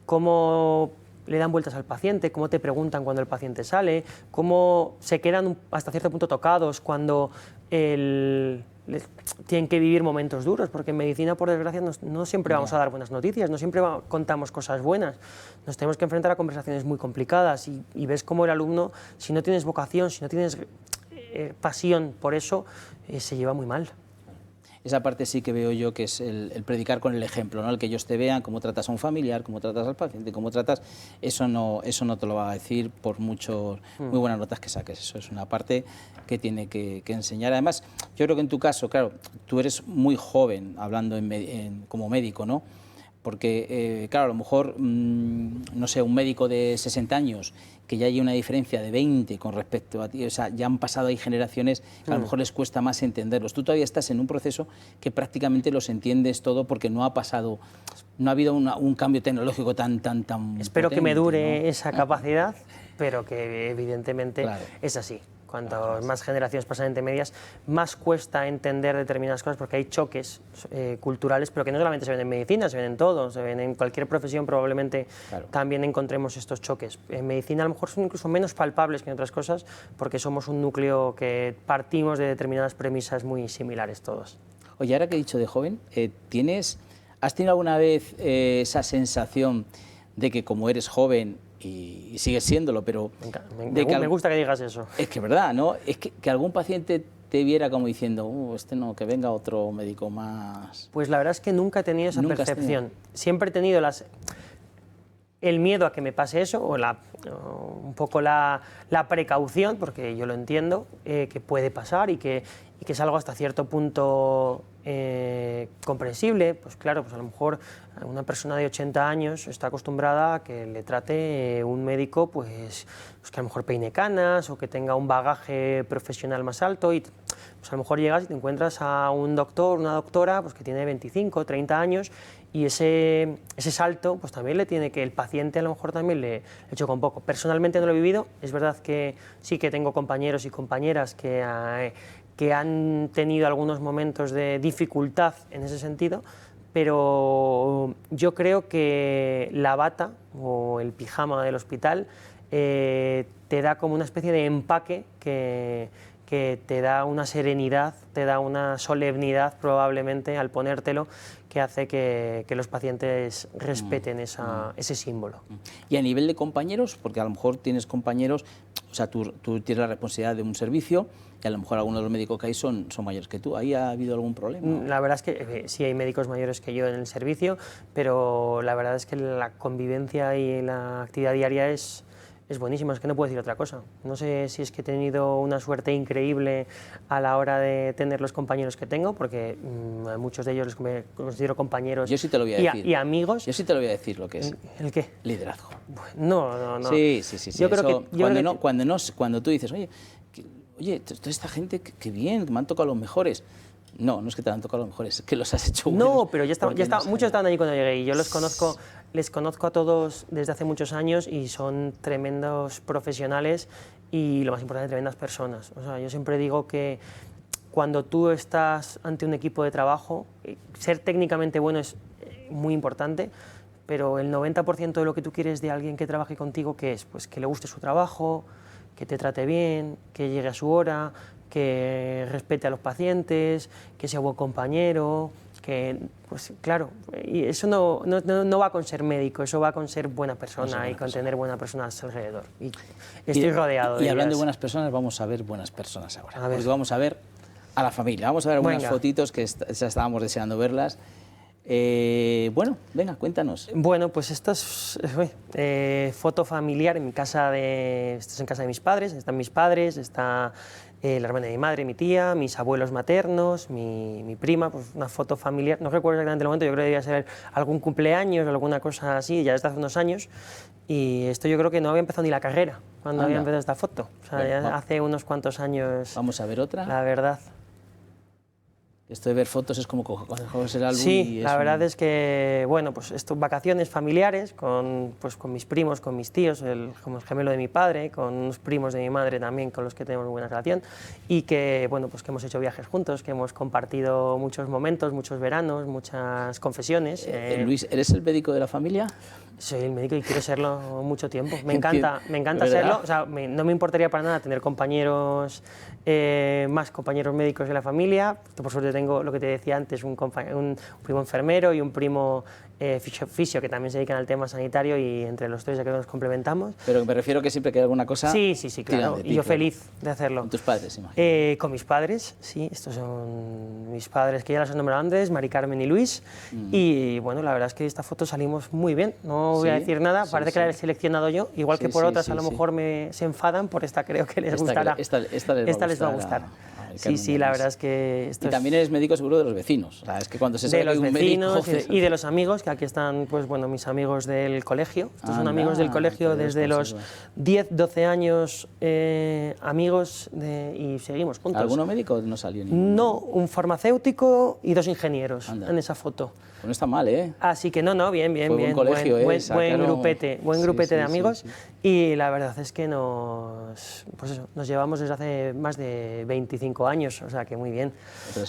[SPEAKER 2] cómo le dan vueltas al paciente, cómo te preguntan cuando el paciente sale, cómo se quedan hasta cierto punto tocados cuando tienen que vivir momentos duros, porque en medicina, por desgracia, no siempre vamos a dar buenas noticias, no siempre contamos cosas buenas, nos tenemos que enfrentar a conversaciones muy complicadas y ves cómo el alumno, si no tienes vocación, si no tienes pasión por eso, se lleva muy mal.
[SPEAKER 1] Esa parte sí que veo yo que es el predicar con el ejemplo, ¿no? El que ellos te vean cómo tratas a un familiar, cómo tratas al paciente, cómo tratas, eso no te lo va a decir por muy buenas notas que saques. Eso es una parte que tiene que enseñar. Además, yo creo que en tu caso, claro, tú eres muy joven hablando como médico, ¿no? Porque, claro, a lo mejor, no sé, un médico de 60 años que ya hay una diferencia de 20 con respecto a ti, o sea, ya han pasado ahí generaciones que a lo mejor les cuesta más entenderlos. Tú todavía estás en un proceso que prácticamente los entiendes todo porque no ha habido un cambio tecnológico tan
[SPEAKER 2] Espero
[SPEAKER 1] potente,
[SPEAKER 2] que me dure, ¿no?, esa
[SPEAKER 1] Ah.
[SPEAKER 2] capacidad, pero que evidentemente
[SPEAKER 1] Claro.
[SPEAKER 2] es así. Cuanto más generaciones pasan entre medias, más cuesta entender determinadas cosas porque hay choques culturales, pero que no solamente se ven en medicina, se ven en todo, se ven en cualquier profesión, probablemente también encontremos estos choques. En medicina a lo mejor son incluso menos palpables que en otras cosas porque somos un núcleo que partimos de determinadas premisas muy similares todos.
[SPEAKER 1] Oye, ahora que he dicho de joven, ¿Has tenido alguna vez esa sensación de que como eres joven y sigues siéndolo, pero...
[SPEAKER 2] Me gusta que digas eso.
[SPEAKER 1] Es que es verdad, ¿no? Es que algún paciente te viera como diciendo, este no, que venga otro médico más...
[SPEAKER 2] Pues la verdad es que nunca he tenido esa percepción. Siempre he tenido el miedo a que me pase eso, o un poco la precaución, porque yo lo entiendo, que puede pasar y que es algo hasta cierto punto comprensible. Pues claro, pues a lo mejor una persona de 80 años está acostumbrada a que le trate un médico pues que a lo mejor peine canas o que tenga un bagaje profesional más alto, y pues a lo mejor llegas y te encuentras a un doctor, una doctora pues que tiene 25, 30 años, y ese salto pues también el paciente a lo mejor también le choca un poco. Personalmente no lo he vivido, es verdad que sí que tengo compañeros y compañeras que han tenido algunos momentos de dificultad en ese sentido, pero yo creo que la bata o el pijama del hospital te da como una especie de empaque que te da una serenidad, te da una solemnidad probablemente al ponértelo, que hace que los pacientes respeten ese símbolo.
[SPEAKER 1] Y a nivel de compañeros, porque a lo mejor tienes compañeros, o sea, tú tienes la responsabilidad de un servicio y a lo mejor algunos de los médicos que hay son mayores que tú. ¿Ahí ha habido algún problema?
[SPEAKER 2] La verdad es que sí hay médicos mayores que yo en el servicio, pero la verdad es que la convivencia y la actividad diaria es buenísima, es que no puedo decir otra cosa. No sé si es que he tenido una suerte increíble a la hora de tener los compañeros que tengo, porque a muchos de ellos me considero compañeros.
[SPEAKER 1] Yo sí te lo voy a decir.
[SPEAKER 2] Y amigos.
[SPEAKER 1] Yo sí te lo voy a decir lo que es.
[SPEAKER 2] ¿El qué?
[SPEAKER 1] Liderazgo.
[SPEAKER 2] No.
[SPEAKER 1] Sí.
[SPEAKER 2] Yo creo que
[SPEAKER 1] cuando tú dices, oye, toda esta gente, qué bien, que me han tocado los mejores. No es que te han tocado los mejores, es que los has hecho buenos.
[SPEAKER 2] No, pero muchos estaban allí cuando llegué y yo les conozco a todos desde hace muchos años y son tremendos profesionales y, lo más importante, tremendas personas. O sea, yo siempre digo que cuando tú estás ante un equipo de trabajo, ser técnicamente bueno es muy importante, pero el 90% de lo que tú quieres de alguien que trabaje contigo, ¿qué es? Pues que le guste su trabajo, que te trate bien, que llegue a su hora, que respete a los pacientes, que sea buen compañero, que, pues claro, y eso no va con ser médico, eso va con ser buena persona y con tener buenas personas alrededor. Y estoy rodeado de ellas.
[SPEAKER 1] Y hablando de buenas personas, vamos a ver buenas personas ahora. Porque vamos a ver a la familia, vamos a ver algunas fotitos que ya estábamos deseando verlas. Bueno, venga, cuéntanos.
[SPEAKER 2] Bueno, pues esta es foto familiar en mi casa esto es en casa de mis padres, están mis padres, está la hermana de mi madre, mi tía, mis abuelos maternos, mi prima, pues una foto familiar, no recuerdo exactamente el momento, yo creo que debía ser algún cumpleaños o alguna cosa así, ya desde hace unos años, y esto yo creo que no había empezado ni la carrera cuando había empezado esta foto, o sea, ya hace unos cuantos años.
[SPEAKER 1] Vamos a ver otra.
[SPEAKER 2] La verdad.
[SPEAKER 1] Esto de ver fotos es como coges el álbum.
[SPEAKER 2] Sí, la verdad es que, bueno, pues estas vacaciones familiares con mis primos, con mis tíos, como el gemelo de mi padre, con unos primos de mi madre también con los que tenemos buena relación, y que, bueno, pues que hemos hecho viajes juntos, que hemos compartido muchos momentos, muchos veranos, muchas confesiones.
[SPEAKER 1] Luis, ¿eres el médico de la familia?
[SPEAKER 2] Soy el médico y quiero serlo mucho tiempo. Me encanta serlo. O sea, no me importaría para nada tener compañeros, más compañeros médicos de la familia. Por suerte tengo, lo que te decía antes, un primo enfermero y un primo fisio que también se dedican al tema sanitario, y entre los tres ya que nos complementamos.
[SPEAKER 1] Pero me refiero que siempre que hay alguna cosa...
[SPEAKER 2] Sí, claro. Y yo feliz de hacerlo.
[SPEAKER 1] ¿Con tus padres, imagino?
[SPEAKER 2] Con mis padres, sí. Estos son mis padres, que ya los he nombrado antes, Mari Carmen y Luis. Y bueno, la verdad es que esta foto salimos muy bien. No voy a decir nada, parece que la he seleccionado yo, igual que por otras a lo mejor se enfadan, por esta creo que les gustará.
[SPEAKER 1] Esta les va a gustar.
[SPEAKER 2] Sí, la verdad es que...
[SPEAKER 1] Y también eres médico seguro de los vecinos. O sea, es que cuando se sabe
[SPEAKER 2] de los
[SPEAKER 1] que un
[SPEAKER 2] vecinos
[SPEAKER 1] médico...
[SPEAKER 2] y de los amigos, que aquí están, pues bueno, mis amigos del colegio. Estos son amigos del colegio desde los 10, 12 años, amigos y seguimos juntos.
[SPEAKER 1] ¿Alguno médico no salió?
[SPEAKER 2] No, un farmacéutico y 2 ingenieros en esa foto.
[SPEAKER 1] Pues no está mal, ¿eh?
[SPEAKER 2] Así que no, bien.
[SPEAKER 1] Buen colegio,
[SPEAKER 2] buen grupete de amigos. Y la verdad es que nos llevamos desde hace más de 25 años, o sea que muy bien.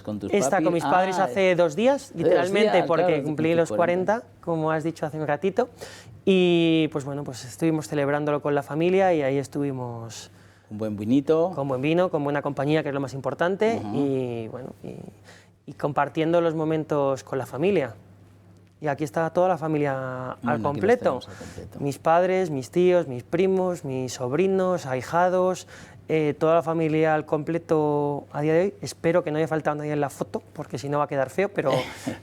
[SPEAKER 1] Con tus
[SPEAKER 2] Está con mis padres hace 2 días, literalmente, porque cumplí los 40, como has dicho hace un ratito. Y pues bueno, pues estuvimos celebrándolo con la familia y ahí estuvimos...
[SPEAKER 1] Un buen vinito.
[SPEAKER 2] Con buen vino, con buena compañía, que es lo más importante, y bueno, y compartiendo los momentos con la familia. y aquí está toda la familia al
[SPEAKER 1] Bueno, aquí los
[SPEAKER 2] completo.
[SPEAKER 1] tenemos al completo.
[SPEAKER 2] Mis padres, mis tíos, mis primos, mis sobrinos, ahijados, toda la familia al completo a día de hoy. Espero que no haya faltado nadie en la foto, porque si no va a quedar feo,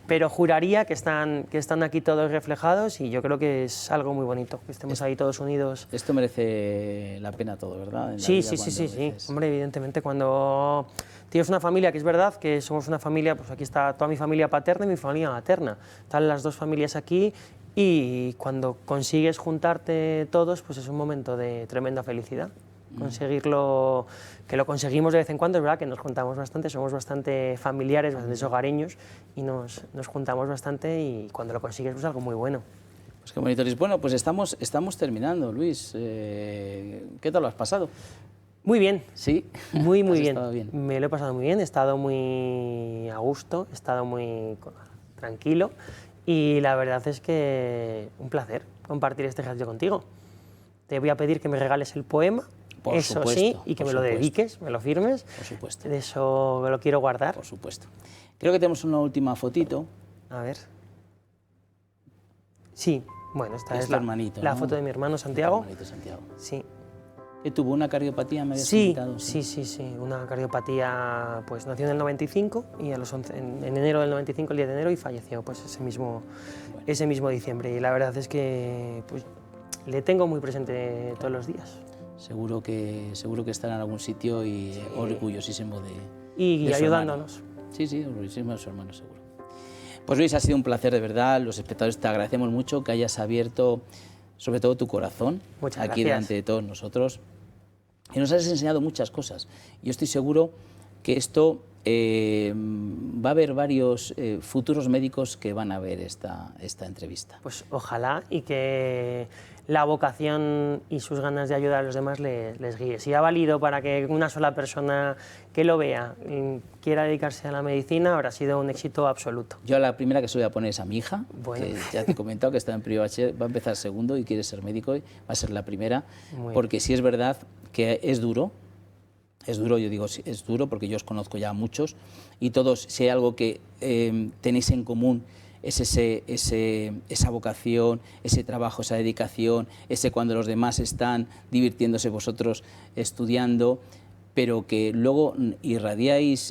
[SPEAKER 2] pero juraría que están aquí todos reflejados y yo creo que es algo muy bonito, que estemos ahí todos unidos.
[SPEAKER 1] Esto merece la pena todo, ¿verdad? En la
[SPEAKER 2] Sí,
[SPEAKER 1] vida
[SPEAKER 2] sí, sí,
[SPEAKER 1] cuando
[SPEAKER 2] sí, sí.
[SPEAKER 1] dices-
[SPEAKER 2] Hombre, evidentemente cuando tienes una familia, que es verdad que somos una familia, pues aquí está toda mi familia paterna y mi familia materna, están las dos familias aquí y cuando consigues juntarte todos, pues es un momento de tremenda felicidad. Conseguirlo, que lo conseguimos de vez en cuando, es verdad que nos juntamos bastante, somos bastante familiares, bastante hogareños y nos juntamos bastante y cuando lo consigues pues algo muy bueno.
[SPEAKER 1] Pues qué bonito, Luis. Bueno, pues estamos terminando, Luis. ¿Qué tal lo has pasado?
[SPEAKER 2] Muy bien.
[SPEAKER 1] Sí.
[SPEAKER 2] Muy, muy
[SPEAKER 1] ¿Has
[SPEAKER 2] bien.
[SPEAKER 1] estado bien?
[SPEAKER 2] Me lo he pasado muy bien, he estado muy a gusto, he estado muy tranquilo y la verdad es que un placer compartir este ejercicio contigo. Te voy a pedir que me regales el poema,
[SPEAKER 1] Por
[SPEAKER 2] eso
[SPEAKER 1] supuesto,
[SPEAKER 2] sí, y que
[SPEAKER 1] por
[SPEAKER 2] me lo
[SPEAKER 1] supuesto.
[SPEAKER 2] dediques, me lo firmes.
[SPEAKER 1] Por supuesto.
[SPEAKER 2] De eso me lo quiero guardar.
[SPEAKER 1] Por supuesto. Creo que tenemos una última fotito.
[SPEAKER 2] A ver. Sí, bueno, esta
[SPEAKER 1] Es
[SPEAKER 2] es
[SPEAKER 1] tu
[SPEAKER 2] la,
[SPEAKER 1] hermanito,
[SPEAKER 2] la
[SPEAKER 1] ¿no?
[SPEAKER 2] foto de mi hermano Santiago.
[SPEAKER 1] Hermanito Santiago.
[SPEAKER 2] Sí.
[SPEAKER 1] ¿Que tuvo una cardiopatía? ¿Me habías
[SPEAKER 2] Sí,
[SPEAKER 1] comentado?
[SPEAKER 2] sí, una cardiopatía, pues nació en el 95 y a los 11, en enero del 95, el 10 de enero, y falleció pues ese mismo diciembre. Y la verdad es que pues, le tengo muy presente todos los días.
[SPEAKER 1] Seguro que estará en algún sitio y orgullosísimo de
[SPEAKER 2] Y
[SPEAKER 1] su
[SPEAKER 2] ayudándonos.
[SPEAKER 1] hermano. Sí, orgullosísimo de su hermano, seguro. Pues Luis, ha sido un placer de verdad. Los espectadores te agradecemos mucho que hayas abierto sobre todo tu corazón
[SPEAKER 2] Muchas
[SPEAKER 1] aquí
[SPEAKER 2] gracias.
[SPEAKER 1] delante de todos nosotros. Y nos has enseñado muchas cosas. Yo estoy seguro que esto va a haber varios futuros médicos que van a ver esta entrevista.
[SPEAKER 2] Pues ojalá y que la vocación y sus ganas de ayudar a los demás les guíe. Si ha valido para que una sola persona que lo vea quiera dedicarse a la medicina, habrá sido un éxito absoluto.
[SPEAKER 1] Yo a la primera que se voy a poner es a mi hija,
[SPEAKER 2] Bueno.
[SPEAKER 1] que ya te he comentado que está en primer bachiller, va a empezar segundo y quiere ser médico, y va a ser la primera,
[SPEAKER 2] Muy
[SPEAKER 1] porque sí es verdad que es duro, yo digo es duro porque yo os conozco ya a muchos y todos, si hay algo que tenéis en común, es esa vocación, ese trabajo, esa dedicación, ese cuando los demás están divirtiéndose, vosotros estudiando, pero que luego irradiáis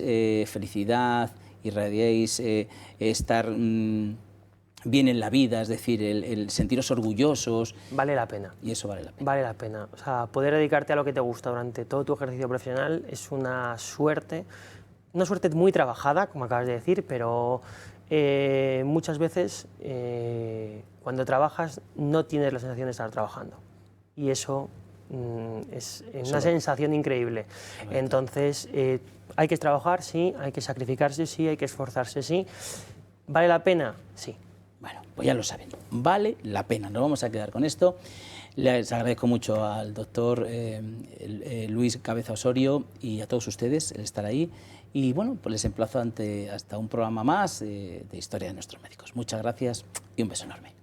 [SPEAKER 1] felicidad, irradiáis estar bien en la vida, es decir, el sentiros orgullosos.
[SPEAKER 2] Vale la pena.
[SPEAKER 1] Y eso vale la pena.
[SPEAKER 2] Vale la pena. O sea, poder dedicarte a lo que te gusta durante todo tu ejercicio profesional es una suerte muy trabajada, como acabas de decir, pero muchas veces cuando trabajas no tienes la sensación de estar trabajando. Y eso es una sensación increíble. Entonces, hay que trabajar, sí, hay que sacrificarse, sí, hay que esforzarse, sí. ¿Vale la pena? Sí.
[SPEAKER 1] Bueno, pues ya lo saben, vale la pena. Nos vamos a quedar con esto. Les agradezco mucho al doctor Luis Cabeza Osorio y a todos ustedes el estar ahí. Y bueno, pues les emplazo hasta un programa más de Historia de nuestros médicos. Muchas gracias y un beso enorme.